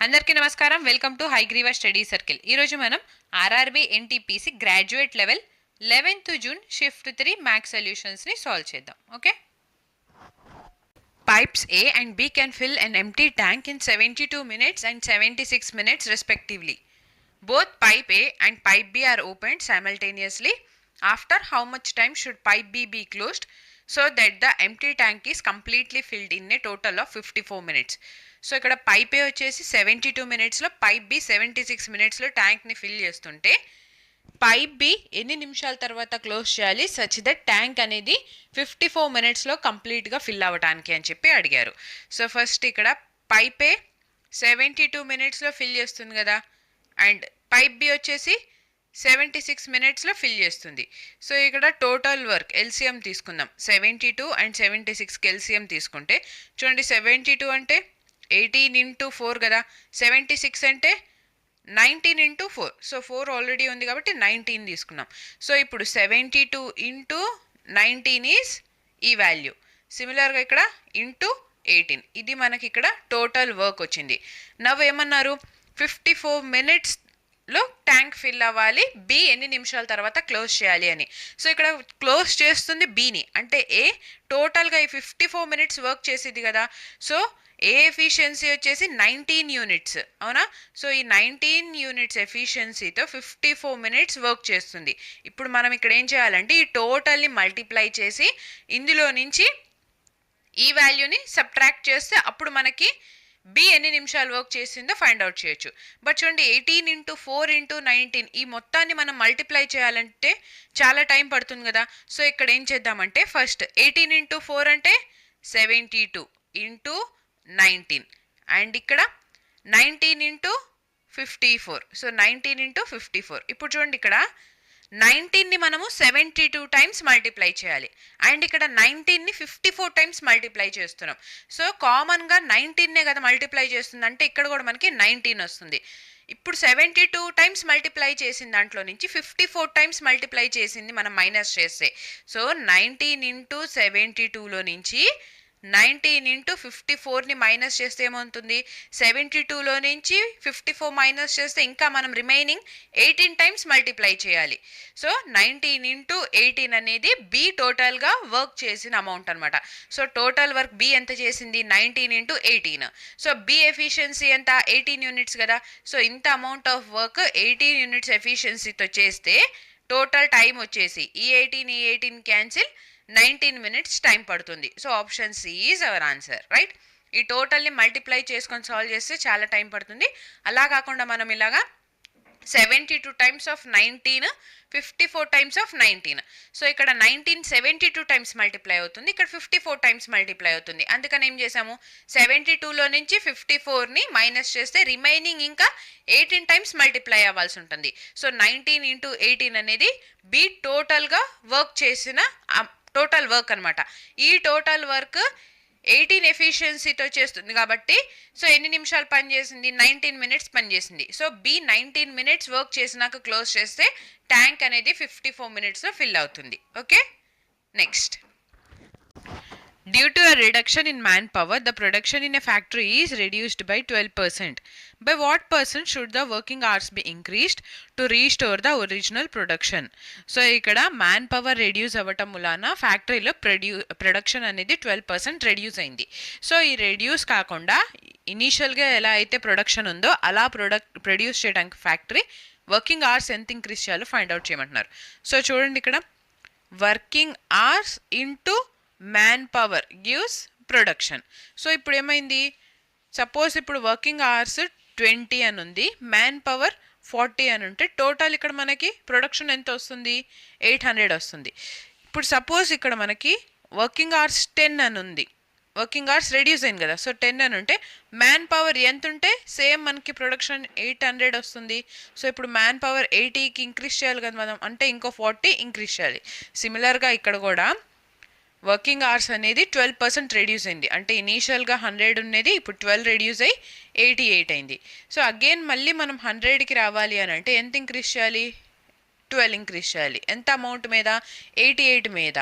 అందరికీ నమస్కారం. Welcome to Hayagriva study circle. ఈరోజు మనం RRB NTPC graduate level 11th June shift 3 maths సొల్యూషన్స్ని సాల్వ్ చేద్దాం. Okay, pipes A and B can fill an empty tank in 72 minutes and 76 minutes respectively. Both pipe A and pipe B are opened simultaneously. After how much time should pipe B be closed so that the empty tank is completely filled in a total of 54 minutes? So ఇక్కడ pipe A వచ్చేసి 72 మినిట్స్లో, pipe B 76 మినిట్స్లో ట్యాంక్ని fill చేస్తుంటే pipe B ఎన్ని నిమిషాల తర్వాత close చేయాలి such that tank అనేది 54 మినిట్స్లో కంప్లీట్గా ఫిల్ అవ్వడానికి అని చెప్పి అడిగారు. సో ఫస్ట్ ఇక్కడ పైప్ ఏ 72 మినిట్స్లో ఫిల్ చేస్తుంది కదా, అండ్ పైప్ బి వచ్చేసి 76 మినిట్స్లో ఫిల్ చేస్తుంది. సో ఇక్కడ టోటల్ వర్క్ ఎల్సిఎం తీసుకుందాం. 72 అండ్ 76కి ఎల్సిఎం తీసుకుంటే చూడండి, 72 అంటే 18 into 4 కదా, 76 అంటే 19 into 4. సో 4 ఆల్రెడీ ఉంది కాబట్టి 19 తీసుకున్నాం. సో ఇప్పుడు 72 into 19 ఈజ్ ఈ వాల్యూ. సిమిలర్గా ఇక్కడ ఇంటూ 18, ఇది మనకి ఇక్కడ టోటల్ వర్క్ వచ్చింది. నవ్వు ఏమన్నారు, 54 మినిట్స్లో ట్యాంక్ ఫిల్ అవ్వాలి, బి ఎన్ని నిమిషాల తర్వాత క్లోజ్ చేయాలి అని. సో ఇక్కడ క్లోజ్ చేస్తుంది బీని, అంటే ఏ టోటల్గా ఈ 54 మినిట్స్ వర్క్ చేసేది కదా. సో ఏ ఎఫిషియన్సీ వచ్చేసి 19 యూనిట్స్, అవునా. సో ఈ 19 యూనిట్స్ ఎఫిషియన్సీతో 54 మినిట్స్ వర్క్ చేస్తుంది. ఇప్పుడు మనం ఇక్కడ ఏం చేయాలంటే ఈ టోటల్ని మల్టిప్లై చేసి ఇందులో నుంచి ఈ వాల్యూని సబ్ట్రాక్ట్ చేస్తే అప్పుడు మనకి బి ఎన్ని నిమిషాలు వర్క్ చేసిందో ఫైండ్ అవుట్ చేయొచ్చు. బట్ చూడండి, 18 into 4 into 19 ఈ మొత్తాన్ని మనం మల్టిప్లై చేయాలంటే చాలా టైం పడుతుంది కదా. సో ఇక్కడ ఏం చేద్దామంటే ఫస్ట్ 18 into 4 అంటే 72 into 19, అండ్ ఇక్కడ 19 into 54. So 19 into 54. ఇప్పుడు చూడండి, ఇక్కడ 19ని మనము 72 టైమ్స్ మల్టిప్లై చేయాలి, అండ్ ఇక్కడ 19ని 54 టైమ్స్ మల్టిప్లై చేస్తున్నాం. సో కామన్గా 19నే కదా మల్టిప్లై చేస్తుంది, అంటే ఇక్కడ కూడా మనకి 19 వస్తుంది. ఇప్పుడు 72 టైమ్స్ మల్టిప్లై చేసిన దాంట్లో నుంచి 54 టైమ్స్ మల్టిప్లై చేసింది మనం మైనస్ చేస్తే, సో 19 into 72లో నుంచి 19 into 54ని మైనస్ చేస్తే ఏమవుతుంది, 72లో నుంచి 54 మైనస్ చేస్తే ఇంకా మనం రిమైనింగ్ 18 టైమ్స్ మల్టిప్లై చేయాలి. సో 19 into 18 అనేది బి టోటల్గా వర్క్ చేసిన అమౌంట్ అనమాట. సో టోటల్ వర్క్ బి ఎంత చేసింది, 19 into 18. సో బి ఎఫిషియన్సీ ఎంత, 18 యూనిట్స్ కదా. సో ఇంత అమౌంట్ ఆఫ్ వర్క్ 18 యూనిట్స్ ఎఫిషియన్సీతో చేస్తే టోటల్ టైం వచ్చేసి ఈ 18 క్యాన్సిల్, 19 మినిట్స్ టైం పడుతుంది. So option C is our answer, right. ఈ టోటల్ని మల్టిప్లై చేసుకొని సాల్వ్ చేస్తే చాలా టైం పడుతుంది. అలా కాకుండా మనం ఇలాగా 72 times of 19, 54 times of 19. So ఇక్కడ 19 72 టైమ్స్ మల్టిప్లై అవుతుంది, ఇక్కడ 54 టైమ్స్ మల్టిప్లై అవుతుంది. అందుకని ఏం చేసాము, 72లో నుంచి 54ని మైనస్ చేస్తే రిమైనింగ్ ఇంకా 18 టైమ్స్ మల్టిప్లై అవ్వాల్సి ఉంటుంది. సో 19 into 18 అనేది బి టోటల్గా వర్క్ చేసిన టోటల్ వర్క్ అనమాట. ఈ టోటల్ వర్క్ 18 ఎఫిషియన్సీతో చేస్తుంది కాబట్టి సో ఎన్ని నిమిషాలు పనిచేసింది, 19 మినిట్స్ పనిచేసింది. సో బి 19 మినిట్స్ వర్క్ చేసినాక క్లోజ్ చేస్తే ట్యాంక్ అనేది 54 మినిట్స్లో ఫిల్ అవుతుంది. Okay, next. Due to a reduction in manpower, the production in a factory is reduced by 12%. By what percent should the working hours be increased to restore the original production? So ఇక్కడ man power reduce అవ్వటం వలన ఫ్యాక్టరీలో production అనేది 12% reduce అయింది. So ఈ reduce కాకుండా ఇనీషియల్గా ఎలా అయితే ప్రొడక్షన్ ఉందో అలా ప్రొడ్యూస్ చేయడానికి ఫ్యాక్టరీ వర్కింగ్ అవర్స్ ఎంత ఇంక్రీజ్ చేయాలో ఫైండ్ అవుట్ చేయమంటున్నారు. సో చూడండి, ఇక్కడ working hours into man power gives production. So ఇప్పుడు ఏమైంది, సపోజ్ ఇప్పుడు వర్కింగ్ అవర్స్ 20 అని ఉంది, మ్యాన్ పవర్ 40 అని ఉంటే టోటల్ ఇక్కడ మనకి ప్రొడక్షన్ ఎంత వస్తుంది, 800 వస్తుంది. ఇప్పుడు సపోజ్ ఇక్కడ మనకి వర్కింగ్ అవర్స్ 10 అని ఉంది, వర్కింగ్ అవర్స్ రెడ్యూస్ అయింది కదా. సో 10 అని ఉంటే మ్యాన్ పవర్ ఎంత ఉంటే సేమ్ మనకి ప్రొడక్షన్ 800 వస్తుంది. సో ఇప్పుడు మ్యాన్ పవర్ 80కి ఇంక్రీజ్ చేయాలి కదా మనం, అంటే ఇంకో 40 ఇంక్రీజ్ చేయాలి. సిమిలర్గా ఇక్కడ కూడా వర్కింగ్ అవర్స్ అనేది 12% రెడ్యూస్ అయింది, అంటే ఇనీషియల్గా 100 ఉన్నది ఇప్పుడు 12 రెడ్యూస్ అయ్యి 88 అయింది. సో అగైన్ మళ్ళీ మనం 100కి రావాలి అని అంటే ఎంత ఇంక్రీజ్ చేయాలి, 12 ఇంక్రీజ్ చేయాలి. ఎంత అమౌంట్ మీద, 88 మీద.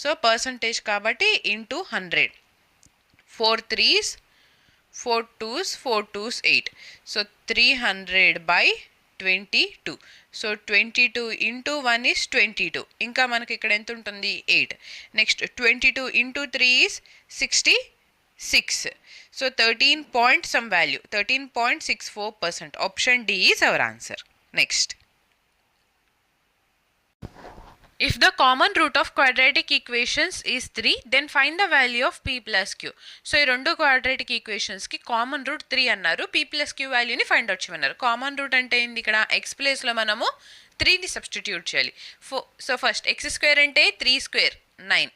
సో పర్సంటేజ్ కాబట్టి into 100. 4 3s 4 2s 8. So 300/22. So 22 into 1 is 22. ఇంకా మనకి ఇక్కడ ఎంత ఉంటుంది 8. Next 22 into 3 is 66. So 13 point sum value 13.64%. Option D is our answer. Next, if the common root of quadratic equations is 3, then find the value of p plus q. So ఈ రెండు quadratic ఈక్వేషన్స్కి common route 3 అన్నారు, p plus q వాల్యూని find out చేయమన్నారు. Common route అంటే ఏంది? ఇక్కడ X ప్లేస్లో మనము 3ని సబ్స్టిట్యూట్ చేయాలి. సో ఫస్ట్ ఎక్స్ స్క్వేర్ అంటే 3 square 9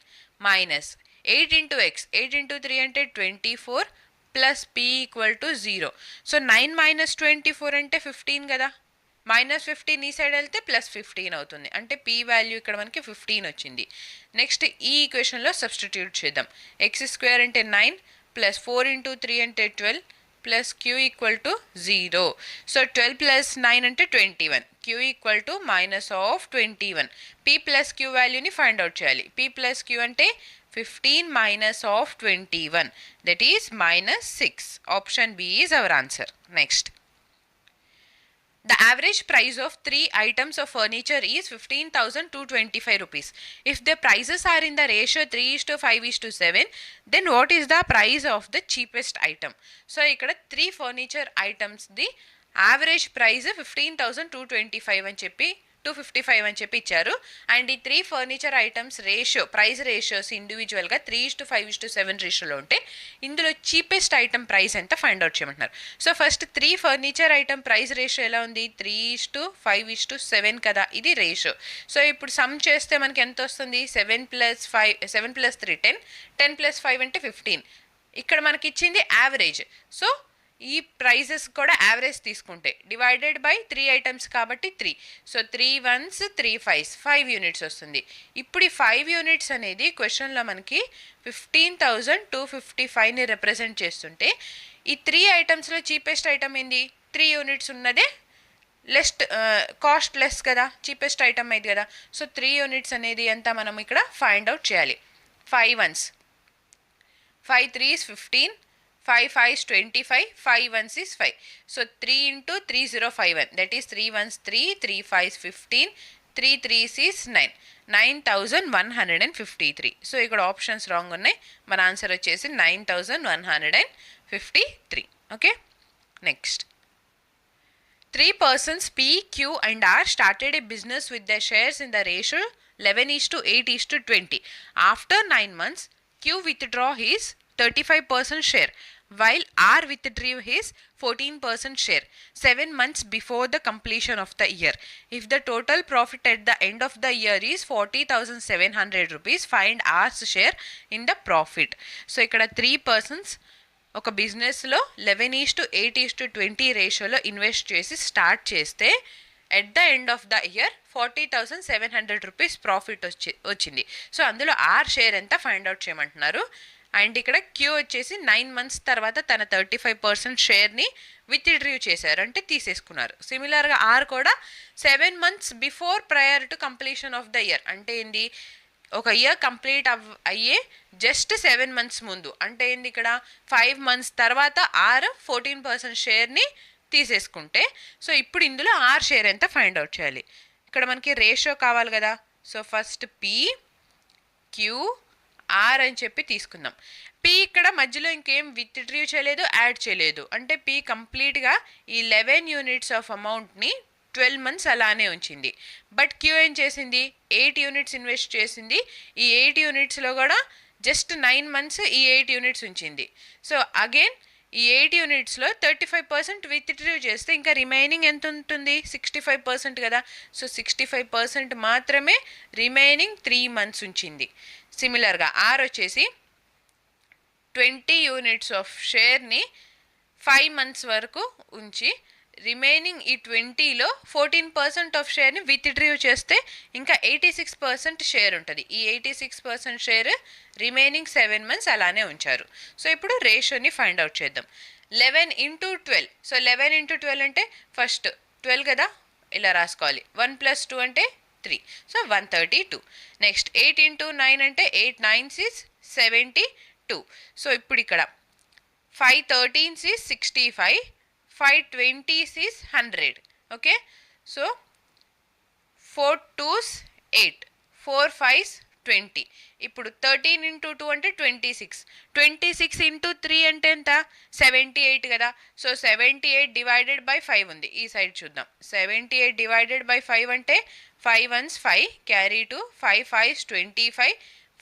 minus 8 into X 8 into 3 అంటే 24 plus p equal to 0. So 9 minus 24 అంటే 15 కదా, -15 ఈ సైడ్ వెళ్తే +15 అవుతుంది. అంటే p వాల్యూ ఇక్కడ మనకి 15 వచ్చింది. నెక్స్ట్ ఈ ఈక్వేషన్లో సబ్స్టిట్యూట్ చేద్దాం. ఎక్స్ స్క్వేర్ అంటే 9 ప్లస్ 4 ఇంటూ 3 అంటే 12 plus q equal to 0. So 12 plus 9 అంటే 21. Q equal to -21. p plus q వాల్యూని ఫైండ్ అవుట్ చేయాలి. p ప్లస్ క్యూ అంటే 15 -21, that is -6. Option B is our answer. Next, the average price of 3 items of furniture is 15,225 rupees. If the prices are in the ratio 3:5:7, then what is the price of the cheapest item? So ikkada 3 furniture items the average price 15,225 అని చెప్పి 255 అని చెప్పి ఇచ్చారు. And ఈ 3 furniture items ratio price ratios ఇండివిజువల్గా 3:5:7 రేషియోలో ఉంటే ఇందులో చీపెస్ట్ ఐటమ్ ప్రైస్ ఎంత ఫైండ్ అవుట్ చేయమంటున్నారు. So first 3 furniture item price ratio ఎలా ఉంది? 3:5:7 కదా, ఇది రేషియో. సో ఇప్పుడు సమ్ చేస్తే మనకి ఎంత వస్తుంది? 7 + 3 10, 10 + 5 అంటే 15. ఇక్కడ మనకి ఇచ్చింది యావరేజ్. సో ఈ ప్రైజెస్ కూడా యావరేజ్ తీసుకుంటే డివైడెడ్ బై 3 ఐటమ్స్ కాబట్టి 3. సో 3 1s 3 5s 5 యూనిట్స్ వస్తుంది. ఇప్పుడు ఈ 5 యూనిట్స్ అనేది క్వశ్చన్లో మనకి 15,255ని రిప్రజెంట్ చేస్తుంటే ఈ 3 ఐటమ్స్లో చీపెస్ట్ ఐటమ్ ఏంది? 3 యూనిట్స్ ఉన్నదే కాస్ట్ లెస్ కదా, చీపెస్ట్ ఐటమ్ అయింది కదా. సో 3 యూనిట్స్ అనేది ఎంత మనం ఇక్కడ ఫైండ్ అవుట్ చేయాలి. 5 1s 5 3s 15, 5 5s 25, 5 1s is 5. So 3 into 3051, that is 3 1s 3, 3 5s 15, 3 3s is 9, 9,153. So ఇక్కడ ఆప్షన్స్ రాంగ్ ఉన్నాయి. మన ఆన్సర్ వచ్చేసి 9,153. Okay, next, 3 persons P, Q and R started a business with their shares in the ratio 11:8:20. After 9 months, Q withdraw his 35% share, while R withdrew his 14% share 7 months before the completion of the year. If the total profit at the end of the year is 40,700 rupees, find R's share in the profit. So ఇక్కడ 3 persons ఒక బిజినెస్లో 11:8:20 రేషియోలో invest చేసి start చేస్తే at the end of the year 40,700 rupees profit వచ్చింది. So అందులో are share ఎంత find out చేయమంటున్నారు. అండ్ ఇక్కడ క్యూ వచ్చేసి 9 months తర్వాత తన 35% షేర్ని విత్డ్రూ చేశారు, అంటే తీసేసుకున్నారు. సిమిలర్గా ఆర్ కూడా 7 months before prior to completion of the year, అంటే ఏంది ఒక ఇయర్ కంప్లీట్ అయ్యే జస్ట్ 7 months ముందు, అంటే ఏంది ఇక్కడ 5 months తర్వాత ఆర్ 14% షేర్ని తీసేసుకుంటే, సో ఇప్పుడు ఇందులో ఆర్ షేర్ ఎంత ఫైండ్ అవుట్ చేయాలి. ఇక్కడ మనకి రేషియో కావాలి కదా. So first P Q R అని చెప్పి తీసుకుందాం. పి ఇక్కడ మధ్యలో ఇంకేం విత్డ్రూ చేయలేదు, యాడ్ చేయలేదు, అంటే పి కంప్లీట్గా ఈ 11 units ఆఫ్ అమౌంట్ని 12 months అలానే ఉంచింది. బట్ క్యూ ఏం చేసింది? 8 units ఇన్వెస్ట్ చేసింది. ఈ 8 unitsలో కూడా జస్ట్ 9 months ఈ 8 units ఉంచింది. సో అగైన్ ఈ 8 unitsలో 35% విత్డ్రూ చేస్తే ఇంకా రిమైనింగ్ ఎంత ఉంటుంది? 65% కదా. సో 65% మాత్రమే రిమైనింగ్ 3 months ఉంచింది. సిమిలర్గా ఆర్ వచ్చేసి 20 units ఆఫ్ షేర్ని 5 months వరకు ఉంచి రిమైనింగ్ ఈ 20లో 14% ఆఫ్ షేర్ని విత్డ్రూ చేస్తే ఇంకా 86% షేర్ ఉంటుంది. ఈ 86% షేర్ రిమైనింగ్ 7 months అలానే ఉంచారు. సో ఇప్పుడు రేషియోని ఫైండ్ అవుట్ చేద్దాం. 11 into 12. సో 11 into 12 అంటే ఫస్ట్ 12 కదా, ఇలా రాసుకోవాలి. 1 + 2 అంటే 3, సో 132. నెక్స్ట్ 8 into 9 అంటే 8 9s is 72. సో ఇప్పుడు ఇక్కడ 5 13s is 65, 5 20s is 100. Okay, so 4 2s 8, 4 5s 20. ఇప్పుడు 13 ఇంటూ 2 అంటే 26, 26 ఇంటూ 3 అంటే ఎంత 78 కదా. సో 78 డివైడెడ్ బై 5 ఉంది, ఈ సైడ్ చూద్దాం. 78 డివైడెడ్ బై 5 అంటే 5 1s 5, carry to 5 5s 25,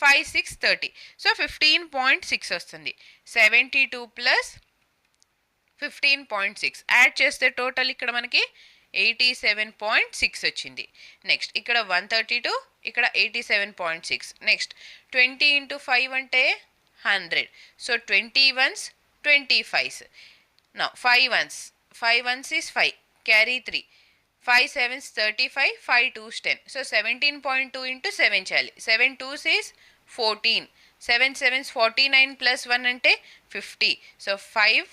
5 6 30. So 15.6 వస్తుంది. 72 ప్లస్ 15.6 యాడ్ చేస్తే టోటల్ ఇక్కడ మనకి 87.6 వచ్చింది. నెక్స్ట్ ఇక్కడ 132, ఇక్కడ 87.6. నెక్స్ట్ 20 ఇంటూ 5 అంటే 100. So 21s 25s. Now 5 1s is 5, carry 3, 5 7s 35, 5 2s 10. So 17.2 into 7 చేయాలి. 7 2s is 14, 7 7s 49 ప్లస్ 1 అంటే 50. సో 5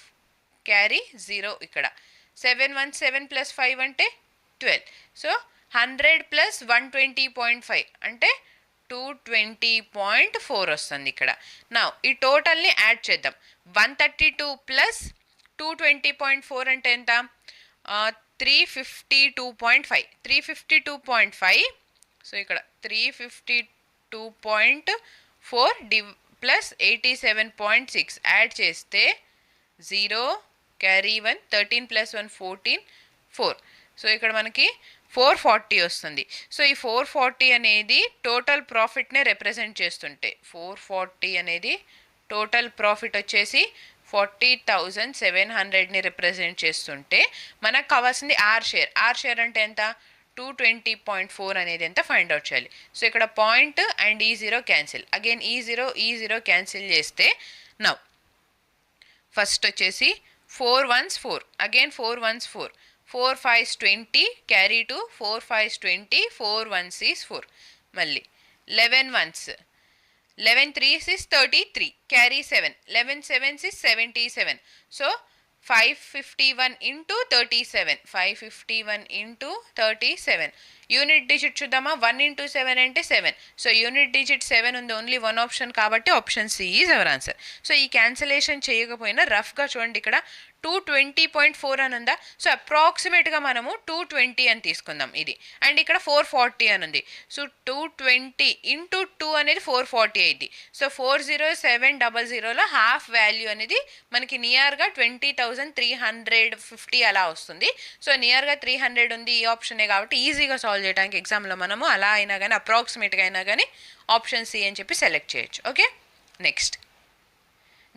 క్యారీ 0 ఇక్కడ. 7 1 7 ప్లస్ 5 అంటే 12. సో 100 ప్లస్ 120.5 అంటే 220.4 వస్తుంది ఇక్కడ. నా ఈ టోటల్ని యాడ్ చేద్దాం. 132 ప్లస్ 220.4 అంటే ఎంత 352.5, 352.5. సో ఇక్కడ 352.4 ప్లస్ 87.6 యాడ్ చేస్తే 0 క్యారీ 1, 13 ప్లస్ 1 14, 4. సో ఇక్కడ మనకి 440 వస్తుంది. సో ఈ 440 అనేది టోటల్ ప్రాఫిట్నే రిప్రజెంట్ చేస్తుంటే 440 అనేది టోటల్ ప్రాఫిట్ వచ్చేసి 40,700ని రిప్రజెంట్ చేస్తుంటే మనకు కావాల్సింది ఆర్ షేర్ అంటే ఎంత 220.4 అనేది ఎంత ఫైండ్ అవుట్ చేయాలి. సో ఇక్కడ పాయింట్ అండ్ ఈ జీరో క్యాన్సిల్, అగైన్ ఈ జీరో క్యాన్సిల్ చేస్తే నౌ ఫస్ట్ వచ్చేసి 4 1s 4, again 4 1s 4, 4 5s 20, carry 2, 4 5s 20, 4 1s is 4. మళ్ళీ 11 1s, 11 3s is 33, carry 7, 11 7s is 77. So 551 into 37, 551 into 37. Unit digit చూద్దామా. 1 into 7 అంటే 7. So unit digit 7 ఉంది, only one option కాబట్టి option C is our answer. So ఈ cancellation చేయకపోయినా రఫ్గా చూడండి, ఇక్కడ 220.4 అని ఉందా. సో అప్రాక్సిమేట్గా మనము 220 అని తీసుకుందాం ఇది. అండ్ ఇక్కడ 440 అని ఉంది. సో 220 ఇంటూ 2 అనేది 440 అయింది. సో 40700లో హాఫ్ వాల్యూ అనేది మనకి నియర్గా 20,350 అలా వస్తుంది. సో నియర్గా 300 ఉంది, ఈ ఆప్షనే కాబట్టి ఈజీగా సాల్వ్ చేయడానికి ఎగ్జామ్లో మనము అలా అయినా కానీ అప్రాక్సిమేట్గా అయినా కానీ ఆప్షన్ సి అని చెప్పి సెలెక్ట్ చేయొచ్చు. Okay, next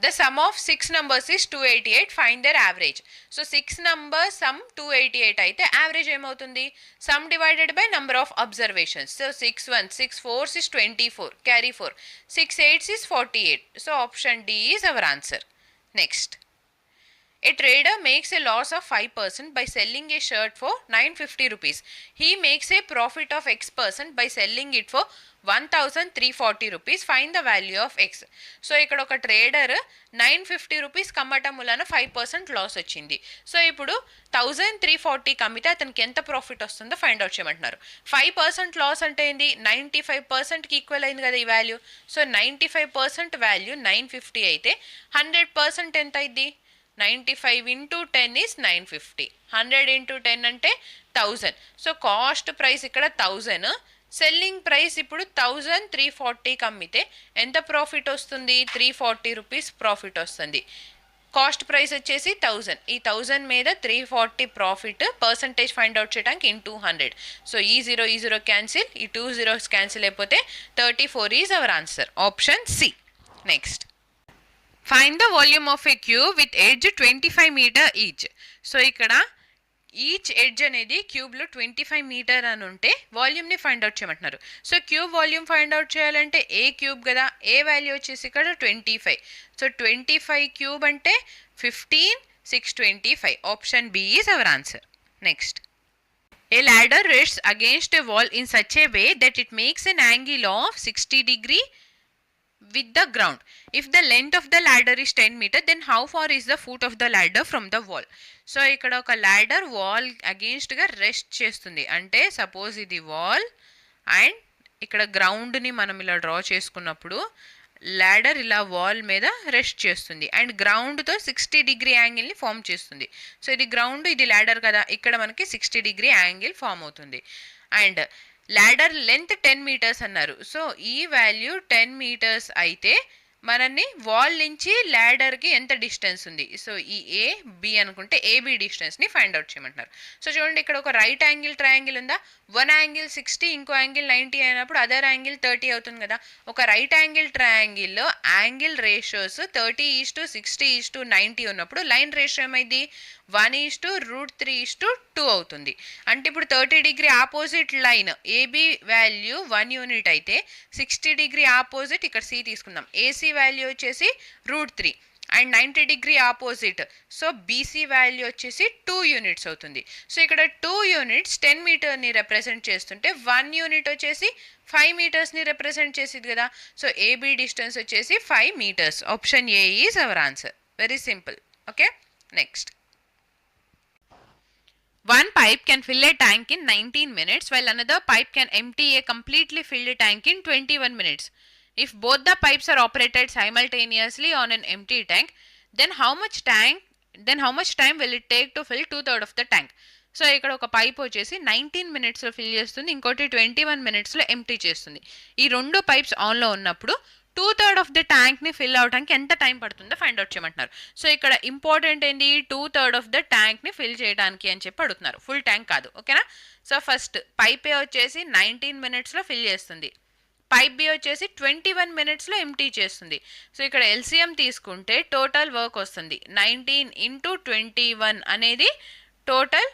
the sum of 6 numbers is 288, find their average. So 6 numbers sum 288 అయితే average ఏమవుతుంది sum divided by number of observations. So 6 1 6 4 is 24, carry 4, 6 8 is 48. So option D is our answer. Next, a trader makes a loss of 5% by selling a shirt for 950 rupees. He makes a profit of X% by selling it for 1,340 rupees. Find the value of X. So ఇక్కడ ఒక trader 950 rupees కమ్మటం వలన 5% loss వచ్చింది. So ఇప్పుడు 1,340 కమ్మితే అతనికి ఎంత profit వస్తుందో find out చేయమంటున్నారు. 5% loss అంటే ఏంది 95%కి ఈక్వల్ అయింది కదా ఈ వాల్యూ. సో 95% వాల్యూ 950 అయితే 100% ఎంత అయింది 95 into 10 is 950, 100 into 10 అంటే 1000. సో కాస్ట్ ప్రైస్ ఇక్కడ 1000, సెల్లింగ్ ప్రైస్ ఇప్పుడు 1,340కి అమ్మితే ఎంత ప్రాఫిట్ వస్తుంది 340 రూపీస్ ప్రాఫిట్ వస్తుంది. కాస్ట్ ప్రైస్ వచ్చేసి 1000, ఈ 1000 మీద 340 ప్రాఫిట్ పర్సంటేజ్ ఫైండ్ అవుట్ చేయడానికి ఇంటూ 100. సో ఈ జీరో క్యాన్సిల్, ఈ 2 zeros క్యాన్సిల్ అయిపోతే 34 is our answer, option C. Next, find the volume of a cube with edge 25 meter each. So ఇక్కడ each edge అనేది క్యూబ్లో 25 మీటర్ అని ఉంటే వాల్యూమ్ని ఫైండ్ అవుట్ చేయమంటున్నారు. So cube volume find out చేయాలంటే ఏ క్యూబ్ కదా, ఏ వాల్యూ వచ్చేసి ఇక్కడ 25. సో 25 క్యూబ్ అంటే 15 625, option B is our answer. Next, a ladder rests against a wall in such a way that it makes an angle of 60 degree with the ground. If the length of the ladder is 10 meter, then how far is the foot of the ladder from the wall? So ఇక్కడ ఒక ladder wall అగేన్స్ట్గా rest చేస్తుంది. అంటే suppose ఇది wall and ఇక్కడ గ్రౌండ్ని మనం ఇలా draw చేసుకున్నప్పుడు ladder ఇలా వాల్ మీద రెస్ట్ చేస్తుంది అండ్ గ్రౌండ్తో 60 డిగ్రీ యాంగిల్ని ఫామ్ చేస్తుంది. సో ఇది గ్రౌండ్, ఇది ల్యాడర్ కదా, ఇక్కడ మనకి 60 డిగ్రీ యాంగిల్ ఫామ్ అవుతుంది. అండ్ ల్యాడర్ లెంత్ 10 మీటర్స్ అన్నారు. సో ఈ వాల్యూ 10 మీటర్స్ అయితే మనల్ని వాల్ నుంచి ల్యాడర్కి ఎంత డిస్టెన్స్ ఉంది, సో ఈ ఏ బి అనుకుంటే ఏబి డిస్టెన్స్ని ఫైండ్ అవుట్ చేయమంటున్నారు. సో చూడండి, ఇక్కడ ఒక రైట్ యాంగిల్ ట్రయాంగిల్ ఉందా, వన్ యాంగిల్ 60 ఇంకో యాంగిల్ 90 అయినప్పుడు అదర్ యాంగిల్ 30 అవుతుంది కదా. ఒక రైట్ యాంగిల్ ట్రయాంగిల్లో యాంగిల్ రేషియోస్ 30:60:90 ఉన్నప్పుడు లైన్ రేషియో ఏమైంది, 1:√3:2 అవుతుంది. అంటే ఇప్పుడు 30 degree opposite line AB value 1 unit అయితే 60 డిగ్రీ ఆపోజిట్ ఇక్కడ సి తీసుకుందాం, ఏసీ వాల్యూ వచ్చేసి √3 and 90 degree opposite, so BC value వచ్చేసి 2 యూనిట్స్ అవుతుంది. సో ఇక్కడ 2 యూనిట్స్ 10 మీటర్ని రిప్రజెంట్ చేస్తుంటే 1 యూనిట్ వచ్చేసి 5 మీటర్స్ని రిప్రజెంట్ చేసింది కదా. సో ఏబి డిస్టెన్స్ వచ్చేసి 5 meters. Option A is our answer. Very simple. Okay, next. One pipe can fill a tank in 19 minutes while another pipe can empty a completely filled tank in 21 minutes. If both the pipes are operated simultaneously on an empty tank, then how much time will it take to fill 2/3 of the tank? So ఇక్కడ ఒక pipe వచ్చేసి 19 మినిట్స్లో fill చేస్తుంది, ఇంకోటి 21 మినిట్స్లో empty చేస్తుంది. ఈ రెండు పైప్స్ ఆన్లో ఉన్నప్పుడు 2/3 ఆఫ్ ద ట్యాంక్ని ఫిల్ అవడానికి ఎంత టైం పడుతుందో ఫైండ్ అవుట్ చేయమంటున్నారు. సో ఇక్కడ ఇంపార్టెంట్ ఏంటి, 2/3 ఆఫ్ ద ట్యాంక్ని ఫిల్ చేయడానికి అని చెప్పి అడుగుతున్నారు, ఫుల్ ట్యాంక్ కాదు. ఓకేనా. సో ఫస్ట్ పైప్ ఏ వచ్చేసి 19 మినిట్స్లో ఫిల్ చేస్తుంది, పైప్ బి వచ్చేసి 21 మినిట్స్లో ఎంప్టీ చేస్తుంది. సో ఇక్కడ ఎల్సిఎం తీసుకుంటే టోటల్ వర్క్ వస్తుంది 19 × 21 అనేది టోటల్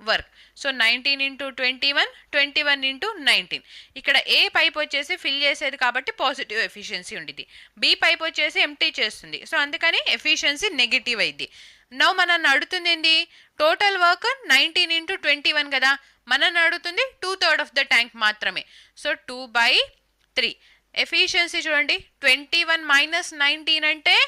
వర్క్. సో 19 × 21, 21 × 19. ఇక్కడ ఏ పైప్ వచ్చేసి ఫిల్ చేసేది కాబట్టి పాజిటివ్ ఎఫిషియన్సీ ఉండిద్ది, బి పైప్ వచ్చేసి ఎంప్టీ చేస్తుంది, సో అందుకని ఎఫిషియన్సీ నెగిటివ్ అయింది. నౌ మనల్ని అడుగుతుంది ఏంది, టోటల్ వర్క్ 19 × 21 కదా, మనల్ని అడుగుతుంది 2/3 ఆఫ్ ద ట్యాంక్ మాత్రమే. సో 2/3 ఎఫిషియన్సీ చూడండి, 21 - 19 అంటే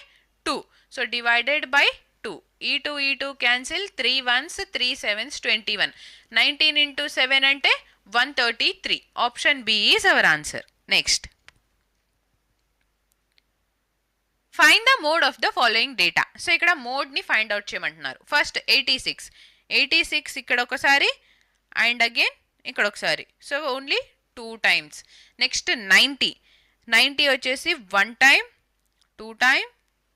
2, సో డివైడెడ్ బై 2. ఈ 2 క్యాన్సిల్, 3 1s 3 7s 21. 19 × 7 అంటే 133. Option B is our answer. Next, find the mode of the following data. So ఇక్కడ మోడ్ని ఫైండ్ అవుట్ చేయమంటున్నారు. ఫస్ట్ 86 ఇక్కడ ఒకసారి అండ్ అగైన్ ఇక్కడ ఒకసారి, సో ఓన్లీ 2 times. నెక్స్ట్ 90 వచ్చేసి 1 time 2 time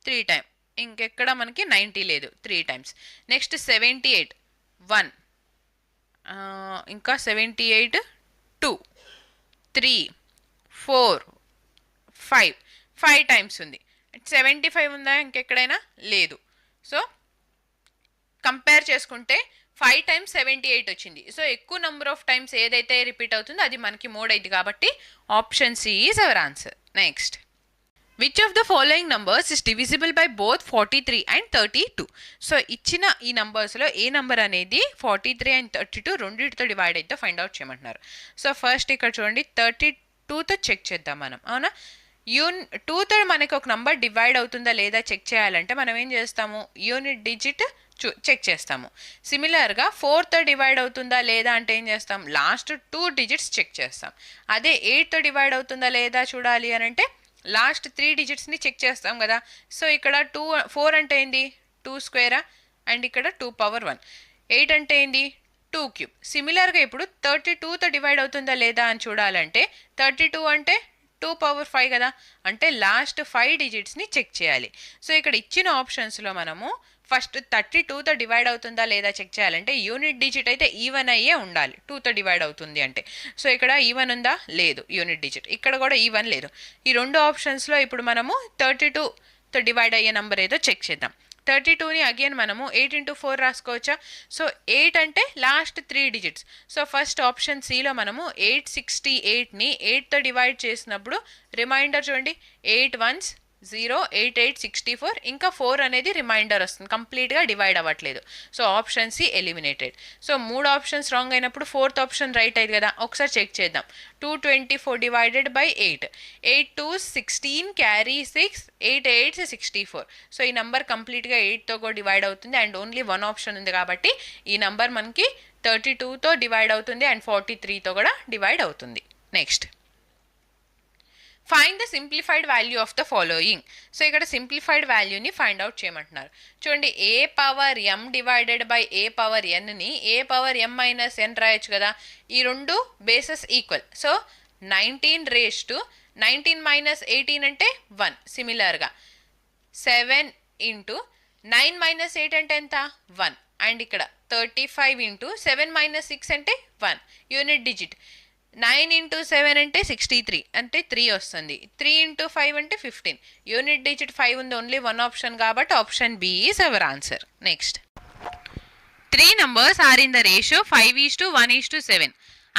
3 time, ఇంకెక్కడ మనకి 90 లేదు, 3 times. నెక్స్ట్ 78 1, ఇంకా 78 2 3 4 5 times ఉంది. 75 ఉందా ఇంకెక్కడైనా, లేదు. సో కంపేర్ చేసుకుంటే 5 times 78 వచ్చింది. సో ఎక్కువ నెంబర్ ఆఫ్ టైమ్స్ ఏదైతే రిపీట్ అవుతుందో అది మనకి మోడ్ అయింది కాబట్టి option C is our answer. Next, which of the following numbers is divisible by both 43 and 32? So ఇచ్చిన ఈ నంబర్స్లో ఏ నెంబర్ అనేది 43 and 32 రెండింటితో డివైడ్ అయితే ఫైండ్ అవుట్ చేయమంటున్నారు. సో ఫస్ట్ ఇక్కడ చూడండి, 32తో చెక్ చేద్దాం మనం, అవునా. 2తో మనకి ఒక నంబర్ డివైడ్ అవుతుందా లేదా చెక్ చేయాలంటే మనం ఏం చేస్తాము, యూనిట్ డిజిట్ చెక్ చేస్తాము. సిమిలర్గా 4తో డివైడ్ అవుతుందా లేదా అంటే ఏం చేస్తాం, లాస్ట్ 2 digits చెక్ చేస్తాం. అదే 8తో డివైడ్ అవుతుందా లేదా చూడాలి అని అంటే లాస్ట్ 3 digitsని చెక్ చేస్తాం కదా. సో ఇక్కడ 4 అంటే ఏంది, 2 square అండ్ ఇక్కడ 2^1. 8 అంటే ఏంది, 2^3. సిమిలర్గా ఇప్పుడు 32తో డివైడ్ అవుతుందా లేదా అని చూడాలంటే 32 అంటే 2^5 కదా, అంటే లాస్ట్ 5 digitsని చెక్ చేయాలి. సో ఇక్కడ ఇచ్చిన ఆప్షన్స్లో మనము ఫస్ట్ 32తో డివైడ్ అవుతుందా లేదా చెక్ చేయాలంటే యూనిట్ డిజిట్ అయితే ఈవెన్ అయ్యే ఉండాలి, 2తో డివైడ్ అవుతుంది అంటే. సో ఇక్కడ ఈవెన్ ఉందా, లేదు యూనిట్ డిజిట్, ఇక్కడ కూడా ఈవెన్ లేదు. ఈ రెండు ఆప్షన్స్లో ఇప్పుడు మనము 32తో డివైడ్ అయ్యే నెంబర్ ఏదో చెక్ చేద్దాం. 32ని అగైన్ మనము 8 × 4 రాసుకోవచ్చా. సో 8 అంటే last 3 digits. So first option సిలో మనము 868ని 8తో డివైడ్ చేసినప్పుడు రిమైండర్ చూడండి, 8 1s 0 8 8 64, ఇంకా 4 అనేది రిమైండర్ వస్తుంది, కంప్లీట్గా డివైడ్ అవ్వట్లేదు. So option C eliminated. So 3 options wrong అయినప్పుడు 4th ఆప్షన్ రైట్ అయింది కదా, ఒకసారి చెక్ చేద్దాం. 224 divided by 8, 8 2s 16 carry 6, 8 8s 64. So ఈ నెంబర్ కంప్లీట్గా 8తో కూడా డివైడ్ అవుతుంది అండ్ ఓన్లీ 1 ఆప్షన్ ఉంది కాబట్టి ఈ నెంబర్ మనకి 32తో డివైడ్ అవుతుంది అండ్ 43తో కూడా డివైడ్ అవుతుంది. Next, find the simplified value of the following. So ఇక్కడ సింప్లిఫైడ్ వాల్యూని ఫైండ్ అవుట్ చేయమంటున్నారు. చూడండి, a power m divided by a power ఎన్ని ఏ పవర్ ఎం మైనస్ ఎన్ రాయొచ్చు కదా. ఈ రెండు బేసెస్ ఈక్వల్. సో 19 మైనస్ 18 అంటే 1. సిమిలర్గా 7 ఇంటూ 9 మైనస్ 8 అంటే ఎంత? 1. అండ్ ఇక్కడ 35 ఇంటూ 7 మైనస్ 6 అంటే 1 యూనిట్ డిజిట్. 9 ఇంటూ 7 అంటే 63 అంటే 3 వస్తుంది. 3 ఇంటూ 5 అంటే 15 యూనిట్ డిజిట్ 5 ఉంది, ఓన్లీ వన్ ఆప్షన్ కాబట్టి option B is our answer. Next, 3 numbers are in the ratio 5:1:7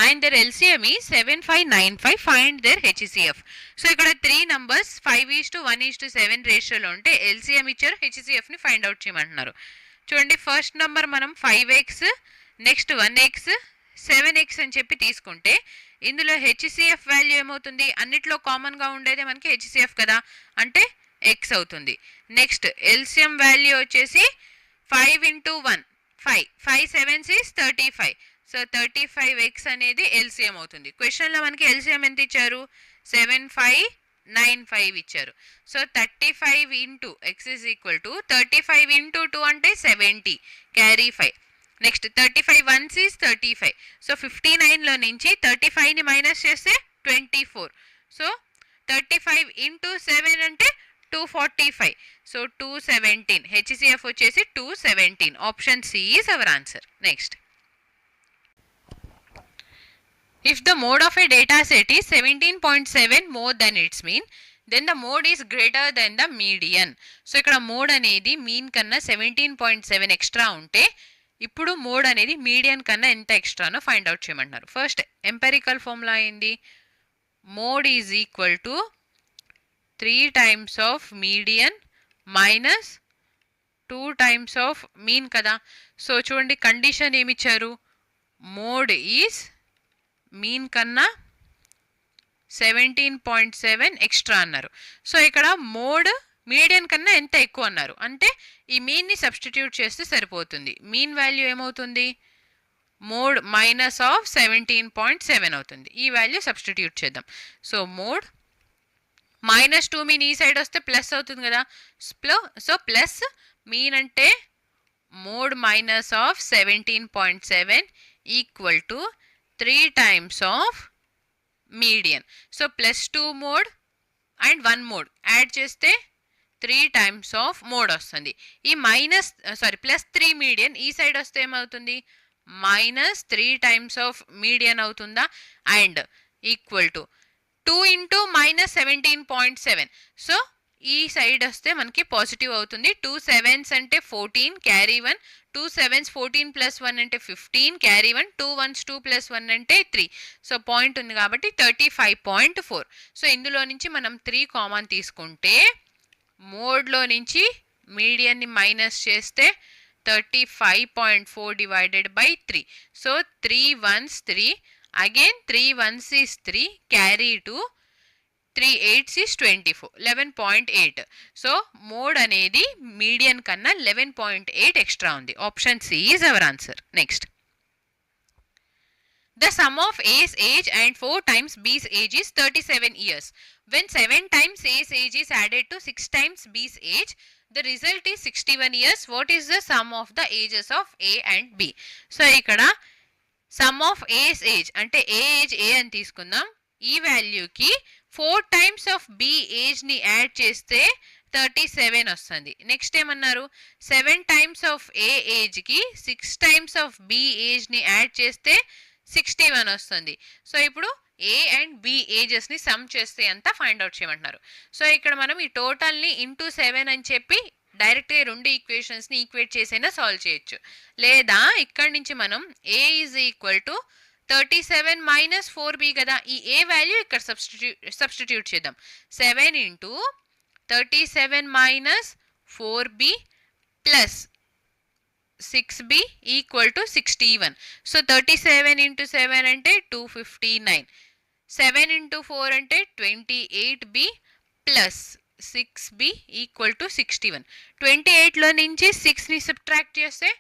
and their LCM is 7595. Find their HCF. So ఇక్కడ 3 numbers 5:1:7 రేషియోలో ఉంటే LCM ఇచ్చారు, HCFని ఫైండ్ అవుట్ చేయమంటున్నారు. చూడండి, ఫస్ట్ నెంబర్ మనం 5x, నెక్స్ట్ 1x, 7x అని చెప్పి తీసుకుంటే ఇందులో HCF వాల్యూ ఏమవుతుంది? అన్నిట్లో కామన్గా ఉండేదే మనకి HCF కదా, అంటే x అవుతుంది. నెక్స్ట్ LCM వాల్యూ వచ్చేసి 5 into 1 5, 5 7s is 35. So 35x అనేది LCM అవుతుంది. క్వశ్చన్లో మనకి LCM ఎంత ఇచ్చారు? 7595 ఇచ్చారు. So 35 into x is equal to 35 into 2 అంటే 70 carry 5. Next 35 1s is 35. So 59లో నుంచి 35ని మైనస్ చేస్తే 24. సో 35 ఇంటూ 7 అంటే 245. సో 217. HCF వచ్చేసి 217. Option C is our answer. Next, if the mode of a data set is 17.7 more than its mean, then the mode is greater than the median. So ఇక్కడ mode అనేది mean కన్నా 17.7 extra ఉంటే ఇప్పుడు mode అనేది median కన్నా ఎంత ఎక్స్ట్రానో find out చేయమంటున్నారు. First empirical formula ఏంది? Mode is equal to 3 times of median minus 2 times of mean కదా. సో చూడండి, కండిషన్ ఏమిచ్చారు? మోడ్ ఈజ్ మీన్ కన్నా 17.7 ఎక్స్ట్రా అన్నారు. సో ఇక్కడ మోడ్ మీడియన్ కన్నా ఎంత ఎక్కువ అన్నారు, అంటే ఈ మీన్ని సబ్స్టిట్యూట్ చేస్తే సరిపోతుంది. మీన్ వాల్యూ ఏమవుతుంది? మోడ్ మైనస్ ఆఫ్ 17.7 అవుతుంది. ఈ వాల్యూ సబ్స్టిట్యూట్ చేద్దాం. సో మోడ్ -2 మీన్ ఈ సైడ్ వస్తే ప్లస్ అవుతుంది కదా. సో ప్లస్ మీన్ అంటే mode minus of 17.7 equal to 3 times of median. So +2 mode and 1 mode add చేస్తే 3 times ఆఫ్ మోడ్ వస్తుంది. ఈ +3 మీడియన్ ఈ సైడ్ వస్తే ఏమవుతుంది? -3 times ఆఫ్ మీడియన్ అవుతుందా? And equal to 2 into -17.7. So ఈ సైడ్ వస్తే మనకి పాజిటివ్ అవుతుంది. 2 7s అంటే 14 క్యారీ 1. 2 7s 14 + 1 అంటే 15 క్యారీ 1. 2 1s 2 + 1 అంటే 3. సో పాయింట్ ఉంది కాబట్టి 35.4. సో ఇందులో నుంచి మనం 3 కామన్ తీసుకుంటే మోడ్లో నుంచి మీడియన్ని మైనస్ చేస్తే 35.4 divided by 3. So 3 1s 3, again 3 1s is 3, carry 2, 3 8s is 24, 11.8. So mode అనేది మీడియన్ కన్నా 11.8 ఎక్స్ట్రా ఉంది. Option C is our answer. Next, the sum of A's age and 4 times B's age is 37 years. When 7 times A's age is added to 6 times B's age, the result is 61 years. What is the sum of the ages of A and B? So ఇక్కడ some of A's age అంటే A age A అని తీసుకుందాం. ఈ వాల్యూకి 4 times of B ఏజ్ని add చేస్తే 37 వస్తుంది. Next ఏమన్నారు? 7 times of A ఏజ్కి 6 times of B ఏజ్ని add చేస్తే 61 వస్తుంది. సో ఇప్పుడు A అండ్ B ఏజెస్ని సమ్ చేస్తే ఎంత ఫైండ్ అవుట్ చేయమంటున్నారు. సో ఇక్కడ మనం ఈ టోటల్ని ఇంటూ 7 అని చెప్పి డైరెక్ట్గా 2 ఈక్వేషన్స్ని ఈక్వేట్ చేసైనా సాల్వ్ చేయొచ్చు. లేదా ఇక్కడి నుంచి మనం A is equal to 37 - 4B కదా. ఈ A వాల్యూ ఇక్కడ సబ్స్టిట్యూట్ చేద్దాం. 7 into 37 - 4B plus 6B equal to 61. So 37 into 7 అంటే 259. 7 ఇంటూ 4 అంటే 28B plus 6B equal to 61. 28లో నుంచి 6ని సబ్ట్రాక్ట్ చేస్తే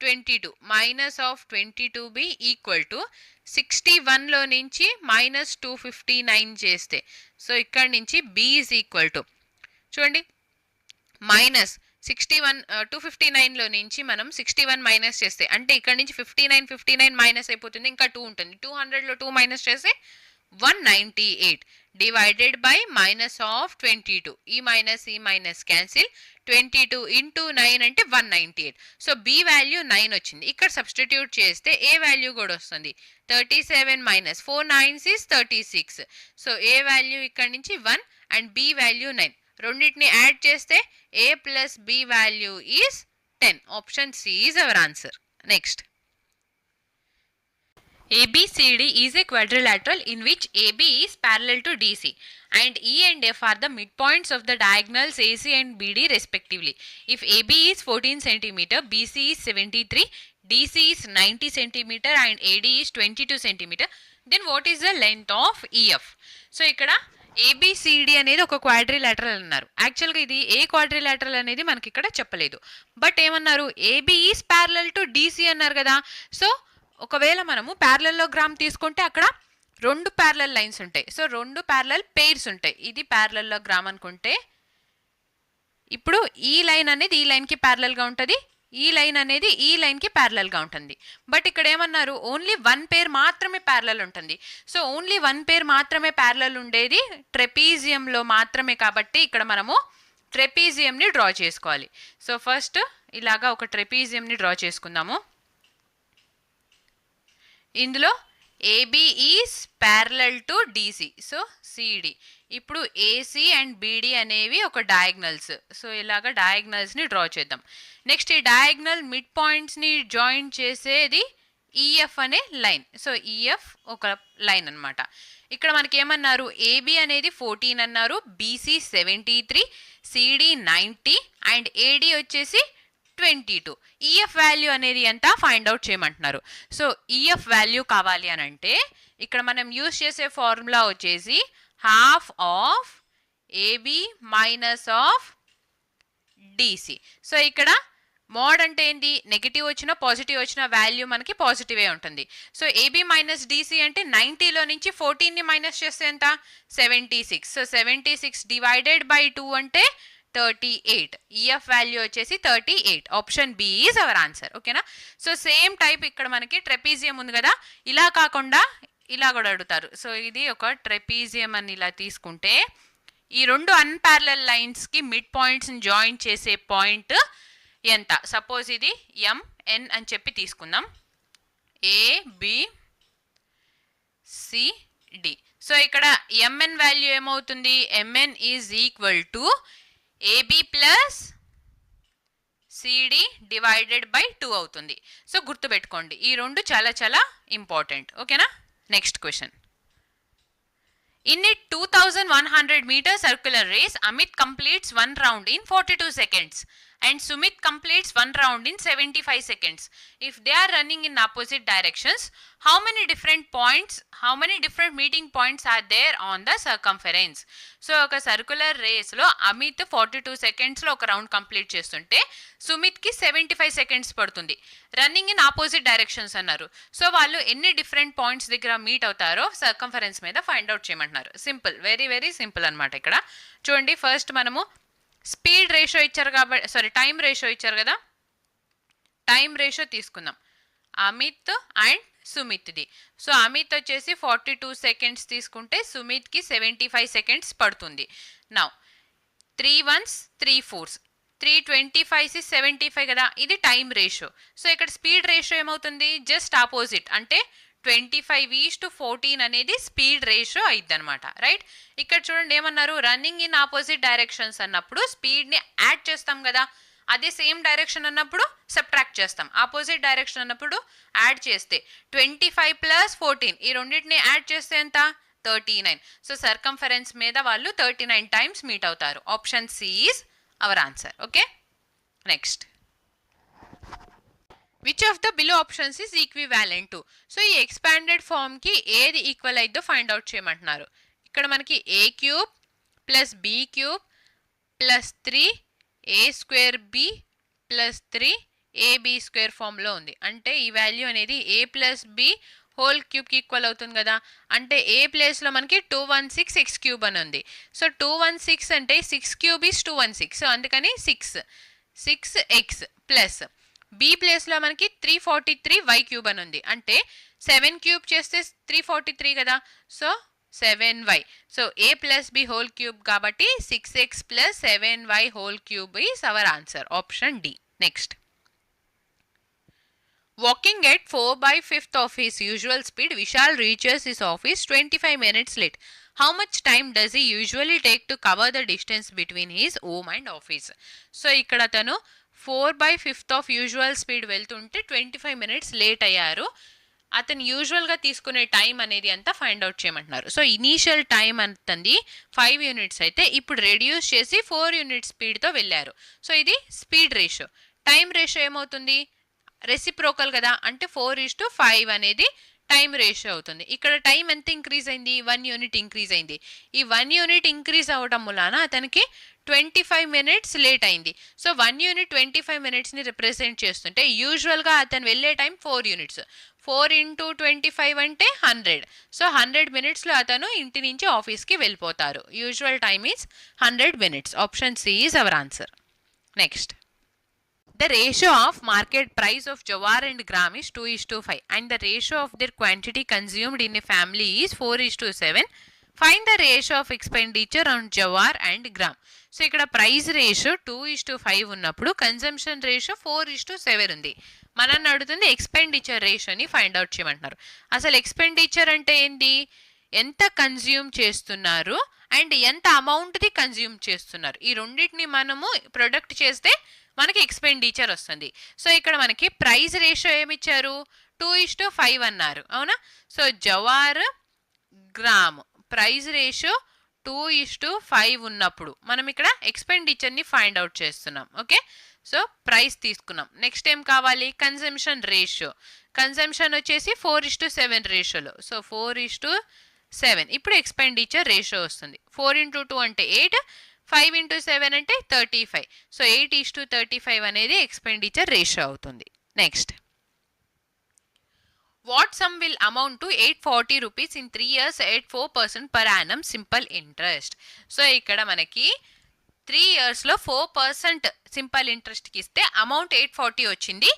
22 minus of 22b equal to 61లో నుంచి మైనస్ 259 చేస్తే సో ఇక్కడ నుంచి b ఈజ్ ఈక్వల్ టు చూడండి మైనస్ 259లో నుంచి మనం 61 మైనస్ చేస్తే అంటే ఇక్కడ నుంచి 59 మైనస్ అయిపోతుంది ఇంకా 2 ఉంటుంది 200లో 2 మైనస్ చేస్తే 198 divided by minus of 22 ఈ మైనస్ క్యాన్సిల్ 22 ఇంటూ 9 అంటే 198 సో b వాల్యూ 9 వచ్చింది ఇక్కడ సబ్స్టిట్యూట్ చేస్తే a వాల్యూ కూడా వస్తుంది 37 minus 4 9 is 36 so a value ఇక్కడ నుంచి 1 అండ్ b వాల్యూ 9 రెండింటిని యాడ్ చేస్తే a plus b value is 10 option C is our answer next ABCD is a quadrilateral in which AB is parallel to DC and E and F are the midpoints of the diagonals AC and BD respectively. If AB is 14 cm, BC is 73, DC is 90 cm and AD is 22 cm, then what is the length of EF? So ఇక్కడ ABCD అనేది ఒక quadrilateral అన్నారు యాక్చువల్గా ఇది ఏ quadrilateral అనేది మనకి ఇక్కడ చెప్పలేదు బట్ ఏమన్నారు AB is parallel to DC అన్నారు కదా సో ఒకవేళ మనము ప్యారలలోగ్రామ్ తీసుకుంటే అక్కడ రెండు ప్యారలల్ లైన్స్ ఉంటాయి సో రెండు ప్యారలల్ పెయిర్స్ ఉంటాయి ఇది ప్యారలలోగ్రామ్ అనుకుంటే ఇప్పుడు ఈ లైన్ అనేది ఈ లైన్కి ప్యారలల్గా ఉంటుంది ఈ లైన్ అనేది ఈ లైన్కి ప్యారలల్గా ఉంటుంది బట్ ఇక్కడ ఏమన్నారు ఓన్లీ వన్ పేర్ మాత్రమే ప్యారలల్ ఉంటుంది సో ఓన్లీ వన్ పేర్ మాత్రమే ప్యారలల్ ఉండేది ట్రెపీజియంలో మాత్రమే కాబట్టి ఇక్కడ మనము ట్రెపీజియంని డ్రా చేసుకోవాలి సో ఫస్ట్ ఇలాగా ఒక ట్రెపీజియంని డ్రా చేసుకుందాము ఇందులో AB is parallel to DC so CD ఇప్పుడు ఏసీ అండ్ బీడి అనేవి ఒక డయాగ్నల్స్ సో ఇలాగ డయాగ్నల్స్ని డ్రా చేద్దాం నెక్స్ట్ ఈ డయాగ్నల్ మిడ్ పాయింట్స్ని జాయిన్ చేసేది ఈఎఫ్ అనే లైన్ సో ఈఎఫ్ ఒక లైన్ అనమాట ఇక్కడ మనకి ఏమన్నారు ఏబి అనేది 14 అన్నారు బీసీ 73 సిడి 90 అండ్ ఏడి వచ్చేసి 22 ఈఎఫ్ వాల్యూ అనేది ఎంత ఫైండ్ అవుట్ చేయమంటున్నారు సో ఈఎఫ్ వాల్యూ కావాలి అని అంటే ఇక్కడ మనం యూజ్ చేసే ఫార్ములా వచ్చేసి half of AB minus of DC so ఇక్కడ మోడ్ అంటే ఏంటి నెగిటివ్ వచ్చినా పాజిటివ్ వచ్చిన వాల్యూ మనకి పాజిటివే ఉంటుంది సో ఏబి మైనస్ డిసి అంటే 90లో నుంచి 14ని మైనస్ చేస్తే ఎంత 76 సో 76 డివైడెడ్ బై 2 అంటే 38 ఈఎఫ్ వాల్యూ వచ్చేసి 38 option B is our answer ఓకేనా సో సేమ్ టైప్ ఇక్కడ మనకి ట్రెపీజియం ఉంది కదా ఇలా కాకుండా ఇలా కూడా అడుగుతారు సో ఇది ఒక ట్రెపీజియం అని ఇలా తీసుకుంటే ఈ రెండు అన్పారలల్ లైన్స్కి మిడ్ పాయింట్స్ని జాయిన్ చేసే పాయింట్ ఎంత సపోజ్ ఇది ఎంఎన్ అని చెప్పి తీసుకుందాం ఏబిసిడి సో ఇక్కడ ఎంఎన్ వాల్యూ ఏమవుతుంది MN is equal to AB plus CD divided by 2 అవుతుంది సో గుర్తుపెట్టుకోండి ఈ రెండు చాలా చాలా ఇంపార్టెంట్ ఓకేనా next question In a 2100 meter circular race, Amit completes one round in 42 seconds and Sumit completes one round in 75 seconds. If they are running in opposite directions, how many different meeting points are there on the circumference? So, oka circular race lo Amit 42 seconds lo oka round complete chestunte Sumit ki 75 seconds padutundi. Running in opposite directions annaru. So, vallu enni different points దగ్గర meet అవుతారో circumference మీద find out చేయమంటున్నారు simple very very simple అనమాట ఇక్కడ చూడండి first మనము speed ratio ఇచ్చారు కాబట్టి టైం రేషియో ఇచ్చారు కదా టైం రేషియో తీసుకుందాం అమిత్ అండ్ సుమిత్ది సో అమిత్ వచ్చేసి 42 సెకండ్స్ తీసుకుంటే సుమిత్కి 75 సెకండ్స్ పడుతుంది నౌ 3 1s 3 4s 325 75 కదా ఇది టైం రేషియో సో ఇక్కడ స్పీడ్ రేషియో ఏమవుతుంది జస్ట్ ఆపోజిట్ అంటే 25:14 అనేది స్పీడ్ రేషియో అయింది అనమాట రైట్ ఇక్కడ చూడండి ఏమన్నారు రన్నింగ్ ఇన్ ఆపోజిట్ డైరెక్షన్స్ అన్నప్పుడు స్పీడ్ని యాడ్ చేస్తాం కదా అదే సేమ్ డైరెక్షన్ అన్నప్పుడు సబ్ట్రాక్ట్ చేస్తాం ఆపోజిట్ డైరెక్షన్ అన్నప్పుడు యాడ్ చేస్తే 25 + 14 ఈ రెండింటిని యాడ్ చేస్తే ఎంత 39 సో సర్కంఫరెన్స్ మీద వాళ్ళు 39 టైమ్స్ మీట్ అవుతారు option C is our answer okay next which of the below options is equivalent to so ఈ ఎక్స్పాండెడ్ ఫామ్కి ఏది ఈక్వల్ అయిద్దో ఫైండ్ అవుట్ చేయమంటున్నారు ఇక్కడ మనకి a³ + b³ + 3 a² b + 3 AB square ఫామ్లో ఉంది. అంటే ఈ వాల్యూ అనేది ఏ ప్లస్ బి హోల్ క్యూబ్కి ఈక్వల్ అవుతుంది కదా. అంటే ఏ ప్లేస్లో మనకి 216 ఎక్స్ క్యూబ్ అని ఉంది. సో 216 అంటే 6 క్యూబ్ ఈస్ 216. సో అందుకని 6x ప్లస్ బి ప్లేస్లో మనకి 343 వై క్యూబ్ అని ఉంది. అంటే 7 క్యూబ్ చేస్తే 343 కదా. So 7y. So a plus B whole cube కాబట్టి 6x plus 7y whole cube is our answer. Option D. Next, walking at 4/5 of his usual speed, Vishal reaches his office 25 minutes late. How much time does he usually take to cover the distance between his home and office? So ఇక్కడ తను 4/5 of usual speed వెళ్తుంటే 25 minutes late అయ్యారు. అతను యూజువల్గా తీసుకునే time అనేది అంతా find out చేయమంటున్నారు. సో ఇనీషియల్ టైం అంతంది 5 యూనిట్స్ అయితే ఇప్పుడు రెడ్యూస్ చేసి 4 యూనిట్ స్పీడ్తో వెళ్ళారు. సో ఇది స్పీడ్ రేషియో. టైం రేషియో ఏమవుతుంది, రెసిప్రోకల్ కదా. అంటే 4:5 అనేది టైం రేషియో అవుతుంది. ఇక్కడ టైం ఎంత ఇంక్రీజ్ అయింది, 1 యూనిట్ ఇంక్రీజ్ అయింది. ఈ 1 యూనిట్ ఇంక్రీజ్ అవ్వడం వలన అతనికి 25 minutes లేట్ అయింది. సో 1 యూనిట్ 25 minutesని రిప్రజెంట్ చేస్తుంటే యూజువల్గా అతను వెళ్ళే టైం 4 యూనిట్స్. 4 × 25 అంటే 100. సో 100 minutesలో అతను ఇంటి నుంచి ఆఫీస్కి వెళ్ళిపోతారు. Usual time is 100 minutes. Option C is our answer. Next, the ratio of market price of jawar and gram is 2:5 and the ratio of their quantity consumed in a family is 4:7. Find the ratio of expenditure on jawar and gram. So ఇక్కడ price ratio 2:5 ఉన్నప్పుడు consumption ratio 4:7 ఉంది. మనల్ని అడుగుతుంది expenditure రేషియోని find out చేయమంటున్నారు. అసలు expenditure అంటే ఏంటి, ఎంత కన్జ్యూమ్ చేస్తున్నారు అండ్ ఎంత అమౌంట్ది కన్జ్యూమ్ చేస్తున్నారు. ఈ రెండింటిని మనము ప్రొడక్ట్ చేస్తే మనకి ఎక్స్పెండిచర్ వస్తుంది. సో ఇక్కడ మనకి ప్రైస్ రేషియో ఏమిచ్చారు, 2:5 అన్నారు, అవునా. So jowar gram price ratio 2:5 ఉన్నప్పుడు మనం ఇక్కడ ఎక్స్పెండిచర్ని ఫైండ్ అవుట్ చేస్తున్నాం. ఓకే, సో ప్రైస్ తీసుకున్నాం. నెక్స్ట్ ఏం కావాలి, కన్జంప్షన్ రేషియో. కన్జంప్షన్ వచ్చేసి 4:7 రేషియోలో. సో 4:7 ఇప్పుడు ఎక్స్పెండిచర్ రేషియో వస్తుంది. 4 × 2 అంటే 8, 5 × 7 అంటే 35. సో 8:35 అనేది ఎక్స్పెండిచర్ రేషియో అవుతుంది. Next, what sum will amount to 840 rupees in 3 years at 4% per annum simple interest. So ఇక్కడ మనకి 3 yearsలో 4% సింపుల్ ఇంట్రెస్ట్కి ఇస్తే అమౌంట్ 840 వచ్చింది.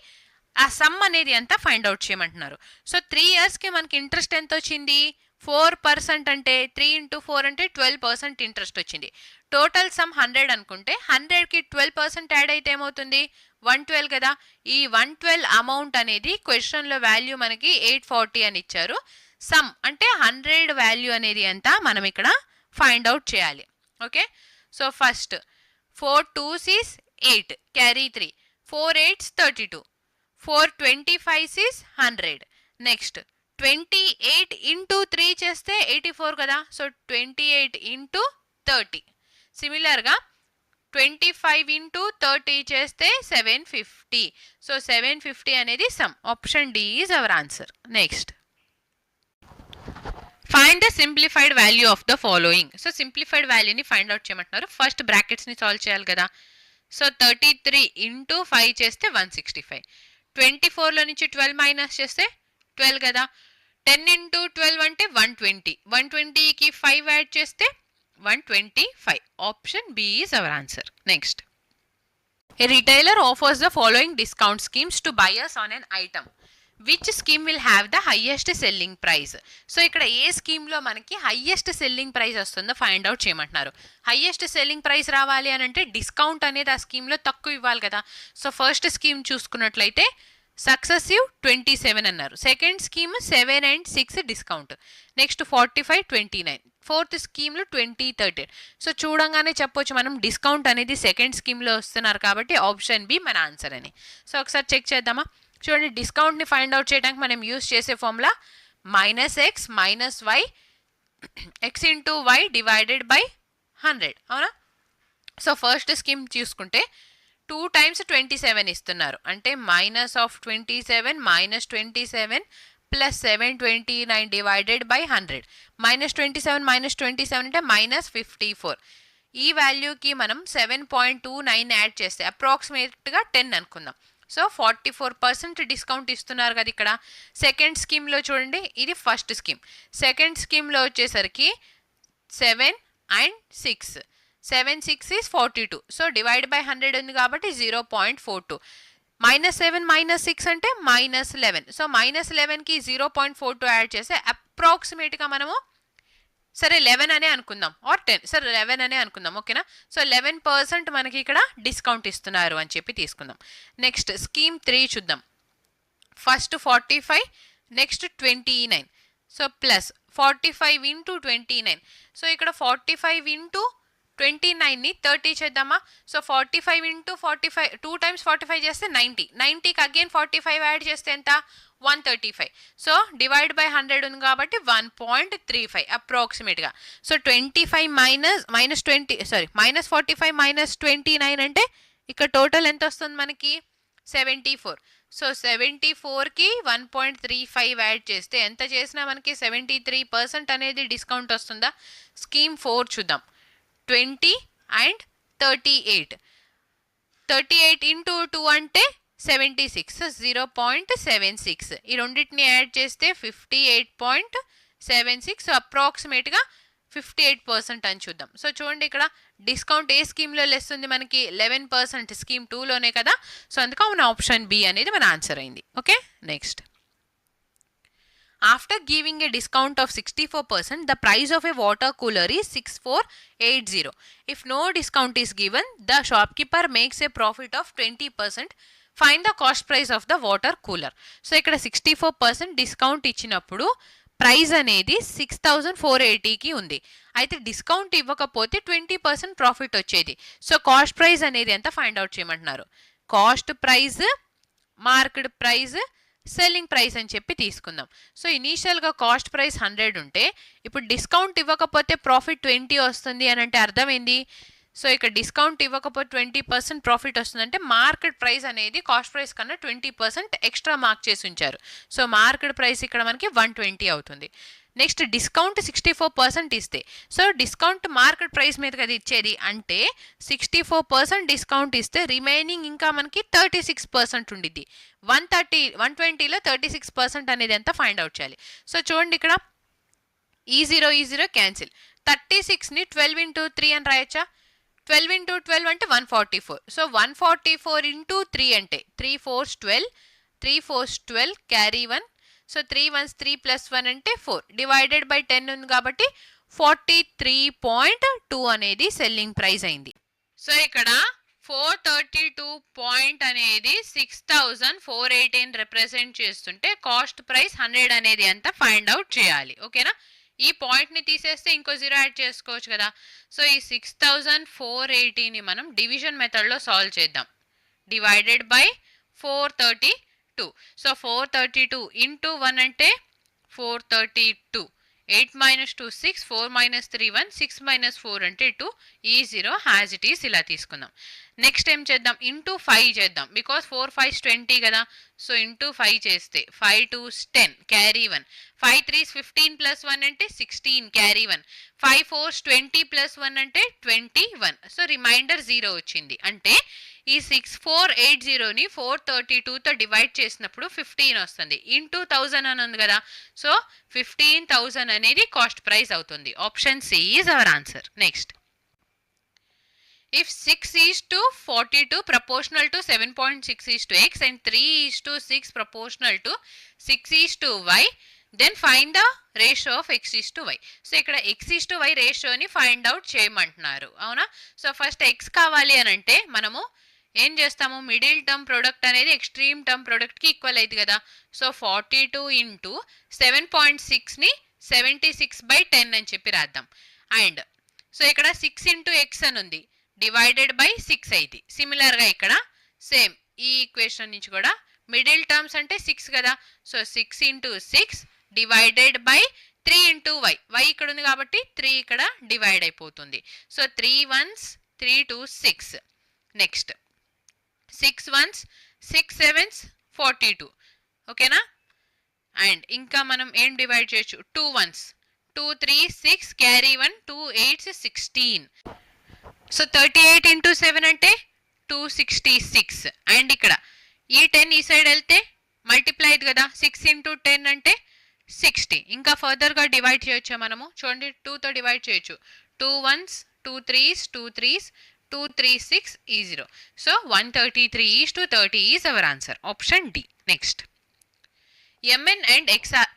ఆ సమ్ అనేది ఎంత ఫైండ్ అవుట్ చేయమంటున్నారు. సో 3 yearsకి మనకి ఇంట్రెస్ట్ ఎంత వచ్చింది, 4% అంటే 3 × 4 అంటే 12% ఇంట్రెస్ట్ వచ్చింది. టోటల్ సమ్ 100 అనుకుంటే 100కి 12% యాడ్ అయితే ఏమవుతుంది, 112 కదా. ఈ 112 అమౌంట్ అనేది క్వశ్చన్లో వాల్యూ మనకి 840 అని ఇచ్చారు. సమ్ అంటే 100 వాల్యూ అనేది ఎంత మనం ఇక్కడ ఫైండ్ అవుట్ చేయాలి. Okay, so first 4 2s is 8, carry 3, 4 8s 32, 4 25s is 100. Next 28 × 3 చేస్తే 84 కదా. సో 28 × 30. సిమిలర్గా 25 × 30 చేస్తే 750. సో 750 అనేది sum. Option D is our answer. Next, find the simplified value of the following. So సింప్లిఫైడ్ వాల్యూని ఫైండ్ అవుట్ చేయమంటున్నారు. First బ్రాకెట్స్ని సాల్వ్ చేయాలి కదా. సో 33 × 5 చేస్తే 165. 24లో నుంచి 12 మైనస్ చేస్తే 12 కదా. 10 × 12 అంటే 120. 120కి 5 యాడ్ చేస్తే 125. Option B is our answer. Next, a retailer offers the following discount schemes to buyers on an item. Which scheme will have the highest selling price. So ఇక్కడ ఏ స్కీమ్లో మనకి హైయెస్ట్ సెల్లింగ్ ప్రైస్ వస్తుందో find out చేయమంటున్నారు. Highest selling price రావాలి అని అంటే discount అనేది ఆ స్కీమ్లో తక్కువ ఇవ్వాలి కదా. సో ఫస్ట్ స్కీమ్ చూసుకున్నట్లయితే సక్సెసివ్ 27 అన్నారు. Second scheme 7 and 6 discount. Next 45 29. Fourth స్కీమ్లో 20 30. సో చూడంగానే చెప్పొచ్చు మనం డిస్కౌంట్ అనేది సెకండ్ స్కీమ్లో వస్తున్నారు కాబట్టి ఆప్షన్ బి మన ఆన్సర్ అని. సో ఒకసారి చెక్ చేద్దామా. చూడండి, డిస్కౌంట్ని ఫైండ్ అవుట్ చేయడానికి మనం యూస్ చేసే formula -x - y x × y divided by 100, అవునా. సో ఫస్ట్ స్కీమ్ చూసుకుంటే 2 times 27 ఇస్తున్నారు. అంటే -27 - 27 + 729 డివైడెడ్ బై 100. -27 - 27 అంటే -54. ఈ వాల్యూకి మనం 7.29 యాడ్ చేస్తే అప్రాక్సిమేట్గా 10 అనుకుందాం. సో 44% డిస్కౌంట్ ఇస్తున్నారు కదా ఇక్కడ. సెకండ్ స్కీమ్లో చూడండి, ఇది ఫస్ట్ స్కీమ్. సెకండ్ స్కీమ్లో వచ్చేసరికి 7 and 6. 7 6 is 42. So divide by 100 ఉంది కాబట్టి 0.42. -7 -6 అంటే -11. సో -11కి 0.42 యాడ్ చేస్తే అప్రాక్సిమేట్గా మనము సరే 11 అనే అనుకుందాం, ఆర్ 10, సరే 11 అనే అనుకుందాం, ఓకేనా. సో 11% మనకి ఇక్కడ డిస్కౌంట్ ఇస్తున్నారు అని చెప్పి తీసుకుందాం. నెక్స్ట్ స్కీమ్ 3 చూద్దాం. First 45, next 29. So plus 45 into 29. So ఇక్కడ 45 ఇంటూ 29ని 30 చేద్దామా. సో 45 ఇంటూ 45, 2 times 45 చేస్తే 90. 90కి అగైన్ 45 యాడ్ చేస్తే ఎంత, 135. సో డివైడ్ బై 100 ఉంది కాబట్టి 1.35 అప్రాక్సిమేట్గా. సో 25 -45 -29 అంటే ఇక్కడ టోటల్ ఎంత వస్తుంది మనకి, 74. సో 74కి 1.35 యాడ్ చేస్తే ఎంత చేసినా మనకి 73% అనేది డిస్కౌంట్ వస్తుందా. స్కీమ్ 4 చూద్దాం. 20 and 38. 38 ఇంటూ 2 అంటే 76. 0.76. ఈ రెండింటిని యాడ్ చేస్తే 58.76. సో అప్రాక్సిమేట్గా 58% అని చూద్దాం. సో చూడండి ఇక్కడ డిస్కౌంట్ ఏ స్కీమ్లో లెస్ ఉంది మనకి, 11% స్కీమ్ 2లోనే కదా. సో అందుకు మన ఆప్షన్ బి అనేది మన ఆన్సర్ అయింది. Okay, next. After giving a discount of 64%, the price of a water cooler is 6480. If no discount is given, the shopkeeper makes a profit of 20%. Find the cost price of the water cooler. So ఇక్కడ 64% discount ఇచ్చినప్పుడు price అనేది 6480కి ఉంది. అయితే discount ఇవ్వకపోతే 20% profit వచ్చేది. So cost price అనేది ఎంత find out చేయమంటున్నారు. Cost price, market price, selling price అని చెప్పి తీసుకుందాం. సో ఇనీషియల్గా కాస్ట్ ప్రైస్ 100 ఉంటే ఇప్పుడు డిస్కౌంట్ ఇవ్వకపోతే ప్రాఫిట్ 20 వస్తుంది అని అంటే అర్థం ఏంది. సో ఇక్కడ డిస్కౌంట్ ఇవ్వకపోతే 20% ప్రాఫిట్ వస్తుందంటే మార్కెట్ ప్రైస్ అనేది కాస్ట్ ప్రైస్ కన్నా 20% ఎక్స్ట్రా మార్క్ చేసి ఉంచారు. సో మార్కెట్ ప్రైస్ ఇక్కడ మనకి 120 అవుతుంది. నెక్స్ట్ డిస్కౌంట్ 64% ఇస్తే, సో డిస్కౌంట్ మార్కెట్ ప్రైస్ మీద కదా ఇచ్చేది, అంటే 64% డిస్కౌంట్ ఇస్తే రిమైనింగ్ ఇంకా మనకి 36% ఉండిద్ది. 120లో 36% అనేది ఎంత ఫైండ్ అవుట్ చేయాలి. సో చూడండి ఇక్కడ ఈ 0 క్యాన్సిల్. 36ని 12 ఇంటూ 3 అని రాయొచ్చా. 12 ఇంటూ 12 అంటే 144. సో 144 ఇంటూ 3 అంటే 3 4s 12, 3 4s 12 carry 1. So 3 1s 3 plus 1 అంటే 4 డివైడెడ్ బై 10 ఉంది కాబట్టి 43.2 అనేది సెల్లింగ్ ప్రైస్ అయింది. సో ఇక్కడ 432 పాయింట్ అనేది 6418 రిప్రజెంట్ చేస్తుంటే కాస్ట్ ప్రైస్ 100 అనేది ఎంత ఫైండ్ అవుట్ చేయాలి. ఓకేనా, ఈ పాయింట్ని తీసేస్తే ఇంకో 0 యాడ్ చేసుకోవచ్చు కదా. సో ఈ 6480ని మనం డివిజన్ మెథడ్లో సాల్వ్ చేద్దాం. Divided by 432. సో 432 ఇంటూ 1 అంటే 432. 8 minus 2 6, 4 minus 3 1, 6 minus 4 అంటే 2. ఈ 0 హ్యాజ్ ఇట్ ఈస్ ఇలా తీసుకుందాం. నెక్స్ట్ ఏం చేద్దాం, ఇంటూ 5 చేద్దాం, బికాస్ 4 5s 20 కదా. సో ఇంటూ 5 చేస్తే 5 2s 10 క్యారీ 1, 5 3s 15 ప్లస్ 1 అంటే 16 క్యారీ 1, 5 4s 20 ప్లస్ 1 అంటే 21. సో రిమైండర్ 0 వచ్చింది. అంటే ఈ 6480ని 432తో డివైడ్ చేసినప్పుడు 15 వస్తుంది. ఇంటూ 1000 అని ఉంది కదా. సో 15,000 అనేది కాస్ట్ ప్రైస్ అవుతుంది. Option C is our answer. Next, if 6 is to 42 proportional to 7.6 is to x and 3 is to 6 proportional to 6 is to y, then find the ratio of x is to y. So ఇక్కడ x is to y రేషియోని find out చేయమంటున్నారు, అవునా. So first x కావాలి అని అంటే మనము ఏం చేస్తాము, మిడిల్ టర్మ్ ప్రోడక్ట్ అనేది ఎక్స్ట్రీమ్ టర్మ్ ప్రోడక్ట్కి ఈక్వల్ అవుతుంది కదా. సో 42 ఇంటూ 7.6ని 76/10 అని చెప్పి రాద్దాం. అండ్ సో ఇక్కడ 6 ఇంటూ ఎక్స్ అని ఉంది, డివైడెడ్ బై 6 అయింది. సిమిలర్గా ఇక్కడ సేమ్ ఈ ఈక్వేషన్ నుంచి కూడా మిడిల్ టర్మ్స్ అంటే 6 కదా. So 6 into 6 divided by 3 into y. Y ఇక్కడ ఉంది కాబట్టి 3 ఇక్కడ డివైడ్ అయిపోతుంది. So 3 1s 3 2s 6. Next 6 1s 6 7s 42. ఓకేనా. అండ్ ఇంకా మనం ఏం డివైడ్ చేయొచ్చు, 2 1s 2 3 6 carry 1, 2 8s 16. So 38 into 7 అంటే 266. అండ్ ఇక్కడ ఈ 10 ఈ సైడ్ వెళ్తే మల్టిప్లై అయింది కదా, 6 ఇంటూ 10 అంటే 60. ఇంకా ఫర్దర్గా డివైడ్ చేయొచ్చా మనము? చూడండి, 2తో డివైడ్ చేయొచ్చు. 2 1s 2 3s 2 3s 2 3 6 ఈ 0. So 133:30 is our answer. Option D. Next, MN and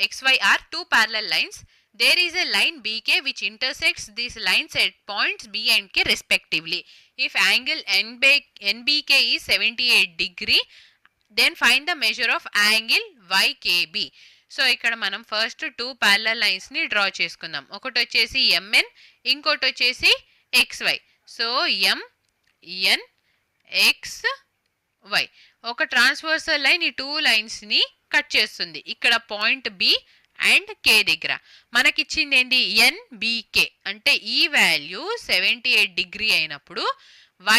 XY are two parallel lines. There is a line BK which intersects these lines at points B and K respectively. If angle NBK is 78 degree, then find the measure of angle YKB. So ఇక్కడ మనం first 2 parallel లైన్స్ని draw చేసుకుందాం. ఒకటి వచ్చేసి MN, ఇంకోటి వచ్చేసి XY. So MN XY. ఒక transversal line ఈ 2 లైన్స్ని cut చేస్తుంది ఇక్కడ పాయింట్ B అండ్ K దగ్గర. మనకిచ్చింది ఏంటి? NBK అంటే ఈ వాల్యూ 78 డిగ్రీ అయినప్పుడు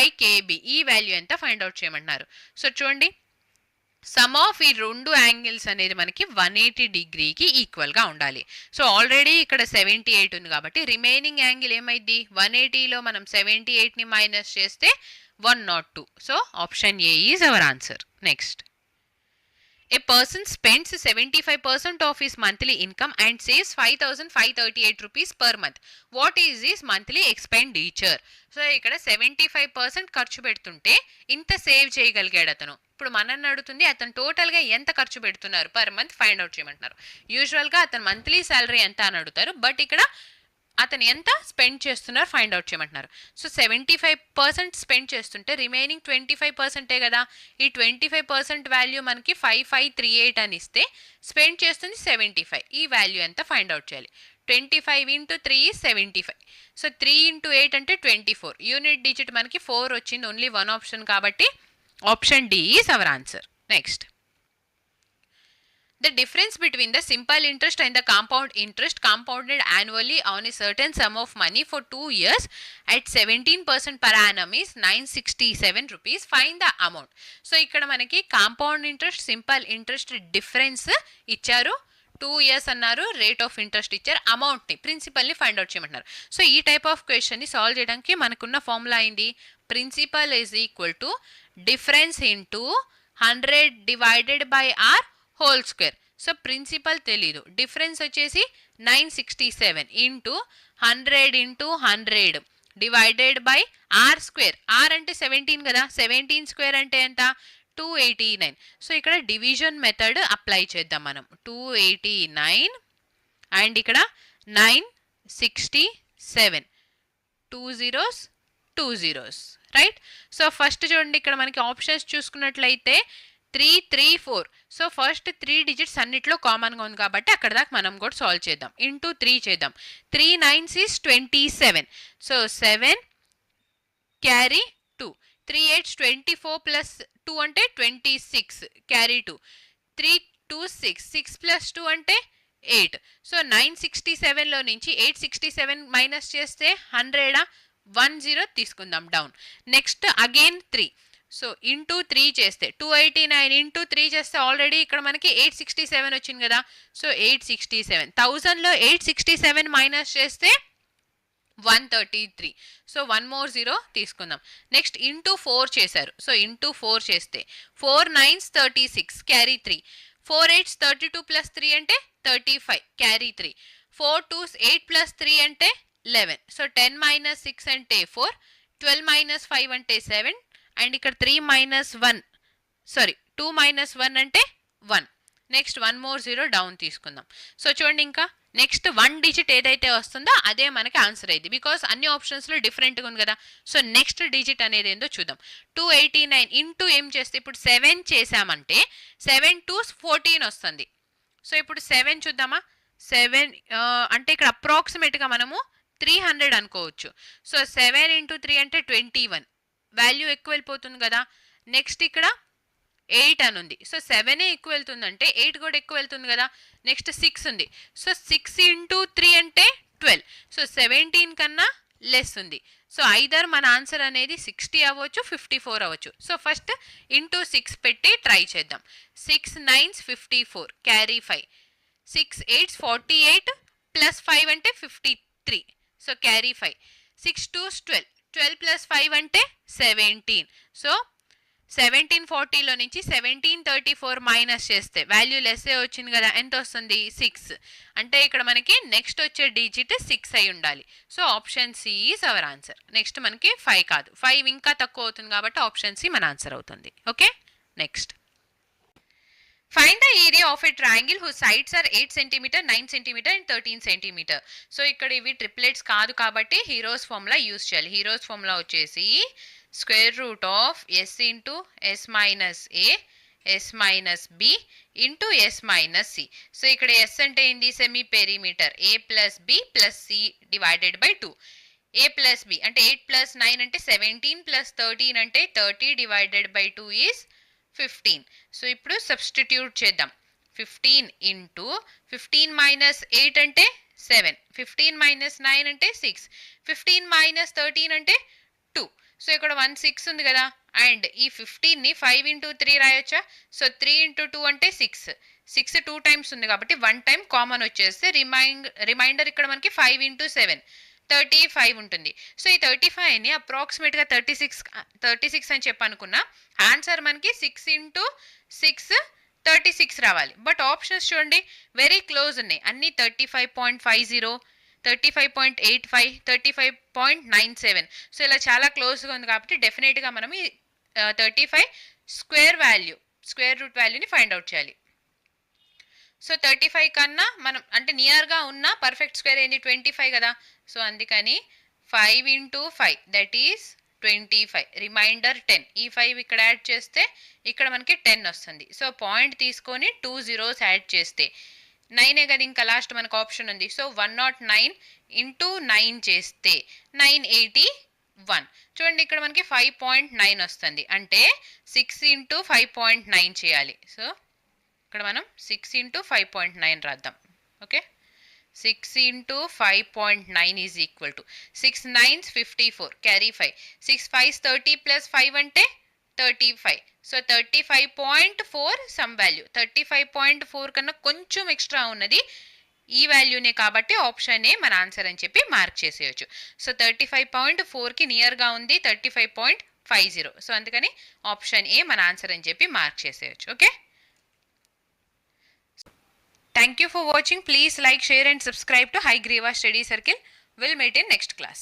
YKB ఈ వాల్యూ ఎంత ఫైండ్ అవుట్ చేయమంటున్నారు. సో చూడండి, సమ్ ఆఫ్ ఈ 2 యాంగిల్స్ అనేది మనకి 180 డిగ్రీకి ఈక్వల్గా ఉండాలి. సో ఆల్రెడీ ఇక్కడ 78 ఉంది కాబట్టి రిమైనింగ్ యాంగిల్ ఏమైంది? 180లో మనం 78ని మైనస్ చేస్తే 102. So option A is our answer. Next, a person spends 75% of his monthly income and saves 5,538 rupees per month. What is his monthly expenditure? So ఇక్కడ 75% ఖర్చు పెడుతుంటే ఇంత సేవ్ చేయగలిగాడు అతను. ఇప్పుడు మనల్ని అడుగుతుంది అతను టోటల్గా ఎంత ఖర్చు పెడుతున్నారు పర్ మంత్ ఫైండ్ అవుట్ చేయమంటున్నారు. యూజువల్గా అతను మంత్లీ శాలరీ ఎంత అని అడుగుతారు, బట్ ఇక్కడ అతను ఎంత స్పెండ్ చేస్తున్నారు ఫైండ్ అవుట్ చేయమంటున్నారు. సో 75% స్పెండ్ చేస్తుంటే రిమైనింగ్ 25% కదా. ఈ 25% వాల్యూ మనకి 5538 అని ఇస్తే స్పెండ్ చేస్తుంది 75. ఈ వాల్యూ ఎంత ఫైండ్ అవుట్ చేయాలి? 25 ఇంటూ 3 75. సో 3 ఇంటూ 8 అంటే 24. యూనిట్ డిజిట్ మనకి 4 వచ్చింది, ఓన్లీ 1 ఆప్షన్ కాబట్టి option D is our answer. Next, the difference between the simple interest and the compound interest compounded annually on a certain sum of money for 2 years at 17% per annum is 967 rupees. Find the amount. So ఇక్కడ మనకి compound interest, simple interest difference ఇచ్చారు. 2 years అన్నారు, rate of interest ఇచ్చారు, అమౌంట్ని ప్రిన్సిపల్ని find out చేయమంటున్నారు. So ఈ type of క్వశ్చన్ని సాల్వ్ చేయడానికి మనకున్న ఫార్ములా అయింది, principal is equal to difference into 100 divided by R whole square. So principal తెలీదు, డిఫరెన్స్ వచ్చేసి 967 into 100 into 100 divided by R square. R అంటే 17 కదా, 17 స్క్వేర్ అంటే ఎంత? 289. సో ఇక్కడ డివిజన్ మెథడ్ అప్లై చేద్దాం మనం. 289 అండ్ ఇక్కడ 967, 2 zeros 2 zeros, right. So first చూడండి, ఇక్కడ మనకి ఆప్షన్స్ చూసుకున్నట్లయితే 3 3 4. సో ఫస్ట్ 3 డిజిట్స్ అన్నిట్లో కామన్గా ఉంది కాబట్టి అక్కడ దాకా మనం కూడా సాల్వ్ చేద్దాం. ఇంటూ 3 చేద్దాం. 3 9s is 27. So 7 carry 2. 3 8s 24 plus 2 అంటే 26 క్యారీ 2. 3 2 6, 6 ప్లస్ 2 అంటే 8. సో 967లో నుంచి 867 మైనస్ చేస్తే 100 10 తీసుకుందాం down. Next again 3. So into 3 చేస్తే 289 ఇంటూ 3 చేస్తే ఆల్రెడీ ఇక్కడ మనకి 867 వచ్చింది కదా. సో 867, 1000లో 867 మైనస్ చేస్తే 133. సో 1 more 0 తీసుకుందాం. నెక్స్ట్ ఇంటూ 4 చేశారు. సో ఇంటూ 4 చేస్తే 4 9s 36 క్యారీ 3. 4 8s 32 ప్లస్ 3 అంటే 35 క్యారీ 3. 4 2s 8 ప్లస్ 3 అంటే 11. సో 10 మైనస్ 6 అంటే 4, 12 మైనస్ 5 అంటే 7 అండ్ ఇక్కడ 3 మైనస్ 1 సారీ 2 మైనస్ 1 అంటే 1. నెక్స్ట్ 1 more 0 డౌన్ తీసుకుందాం. సో చూడండి, ఇంకా నెక్స్ట్ 1 డిజిట్ ఏదైతే వస్తుందో అదే మనకి ఆన్సర్ అయింది, బికాస్ అన్ని ఆప్షన్స్లో డిఫరెంట్గా ఉంది కదా. సో నెక్స్ట్ డిజిట్ అనేది ఏందో చూద్దాం. 289 ఇంటూ ఏం చేస్తే ఇప్పుడు 7 చేసామంటే 7 2s 14 వస్తుంది. సో ఇప్పుడు 7 చూద్దామా. 7 అంటే ఇక్కడ అప్రాక్సిమేట్గా మనము 300 అనుకోవచ్చు. సో 7 ఇంటూ 3 అంటే 21, వాల్యూ ఎక్కువ వెళ్ళిపోతుంది కదా. నెక్స్ట్ ఇక్కడ 8 అని ఉంది. సో 7 ఎక్కువ వెళ్తుందంటే 8 కూడా ఎక్కువ వెళ్తుంది కదా. నెక్స్ట్ 6 ఉంది. సో 6 ఇంటూ 3 అంటే 12. సో 17 కన్నా లెస్ ఉంది. సో ఐదర్ మన ఆన్సర్ అనేది 60 అవ్వచ్చు, 54 అవ్వచ్చు. సో ఫస్ట్ ఇంటూ 6 పెట్టి ట్రై చేద్దాం. 6 9s 54 క్యారీ 5. 6 8s 48 ప్లస్ 5 అంటే 53. So carry 5. 6 2s 12, 12 ప్లస్ 5 అంటే 17. సో 1740లో నుంచి 1734 మైనస్ చేస్తే వాల్యూ లెస్సే వచ్చింది కదా, ఎంత వస్తుంది 6. అంటే ఇక్కడ మనకి నెక్స్ట్ వచ్చే డిజిట్ 6 అయి ఉండాలి. So option C is our answer. Next మనకి 5 కాదు, 5 ఇంకా తక్కువ అవుతుంది కాబట్టి ఆప్షన్ సి మన ఆన్సర్ అవుతుంది. Okay, next. Find the area of a triangle whose sides are 8 cm, 9 cm and 13 cm. So ఇక్కడ ఇవి ట్రిప్లెట్స్ కాదు కాబట్టి హీరోస్ ఫార్ములా యూస్ చేయాలి. హీరోస్ ఫార్ములా వచ్చేసి square root of S into S minus A S minus B into S minus C. So ఇక్కడ S అంటే ఏంది, semi perimeter, A plus B plus C divided by 2. A plus B అంటే 8 plus 9 అంటే 17 plus 13 అంటే 30 divided by 2 is 15. So ఇప్పుడు substitute చేద్దాం. 15 into 15 minus 8 అంటే 7, 15 minus 9 అంటే 6, 15 మైనస్ 13 అంటే 2. సో ఇక్కడ 1 6 ఉంది కదా, అండ్ ఈ 15ని 5 ఇంటూ 3 రాయొచ్చా? సో 3 ఇంటూ 2 అంటే 6, 6 2 టైమ్స్ ఉంది కాబట్టి 1 టైం కామన్ వచ్చేస్తే రిమైండర్ ఇక్కడ మనకి 5 ఇంటూ 7 35 ఉంటుంది. సో ఈ 35ని అప్రాక్సిమేట్గా 36 అని చెప్పి అనుకున్నా, ఆన్సర్ మనకి 6 ఇంటూ 6 36 రావాలి. బట్ ఆప్షన్స్ చూడండి వెరీ క్లోజ్ ఉన్నాయి, అన్ని 35.50, 35.85, 35.97. సో ఇలా చాలా క్లోజ్గా ఉంది కాబట్టి డెఫినెట్గా మనం ఈ 35 స్క్వేర్ రూట్ వాల్యూని ఫైండ్ అవుట్ చేయాలి. సో 35 కన్నా మనం అంటే నియర్గా ఉన్న పర్ఫెక్ట్ స్క్వేర్ ఏంటి 25 కదా. సో అందుకని 5 ఇంటూ 5 దట్ ఈస్ 25, రిమైండర్ 10. ఈ 5 ఇక్కడ యాడ్ చేస్తే ఇక్కడ మనకి 10 వస్తుంది. సో పాయింట్ తీసుకొని 2 zeros యాడ్ చేస్తే 9 కదా ఇంకా లాస్ట్ మనకు ఆప్షన్ ఉంది. సో 109 ఇంటూ 9 చేస్తే 981. చూడండి ఇక్కడ మనకి 5.9 వస్తుంది, అంటే 6 ఇంటూ 5.9 చేయాలి. సో ఇక్కడ మనం 6 ఇంటూ 5.9 రాద్దాం. Okay, 6 into 5.9 is equal to 6 9s 54, carry 5, 6 5s 30 plus 5 అంటే 35. సో 35.4 సమ్ వాల్యూ, 35.4 కన్నా కొంచెం ఎక్స్ట్రా ఉన్నది ఈ వాల్యూనే కాబట్టి ఆప్షన్ ఏ మన ఆన్సర్ అని చెప్పి మార్క్ చేసేయచ్చు. సో 35.4కి నియర్గా ఉంది 35.50. సో అందుకని ఆప్షన్ ఏ మన ఆన్సర్ అని చెప్పి మార్క్ చేసేయచ్చు. Okay, thank you for watching. Please like, share and subscribe to High Greva Study Circle. We'll meet in next class.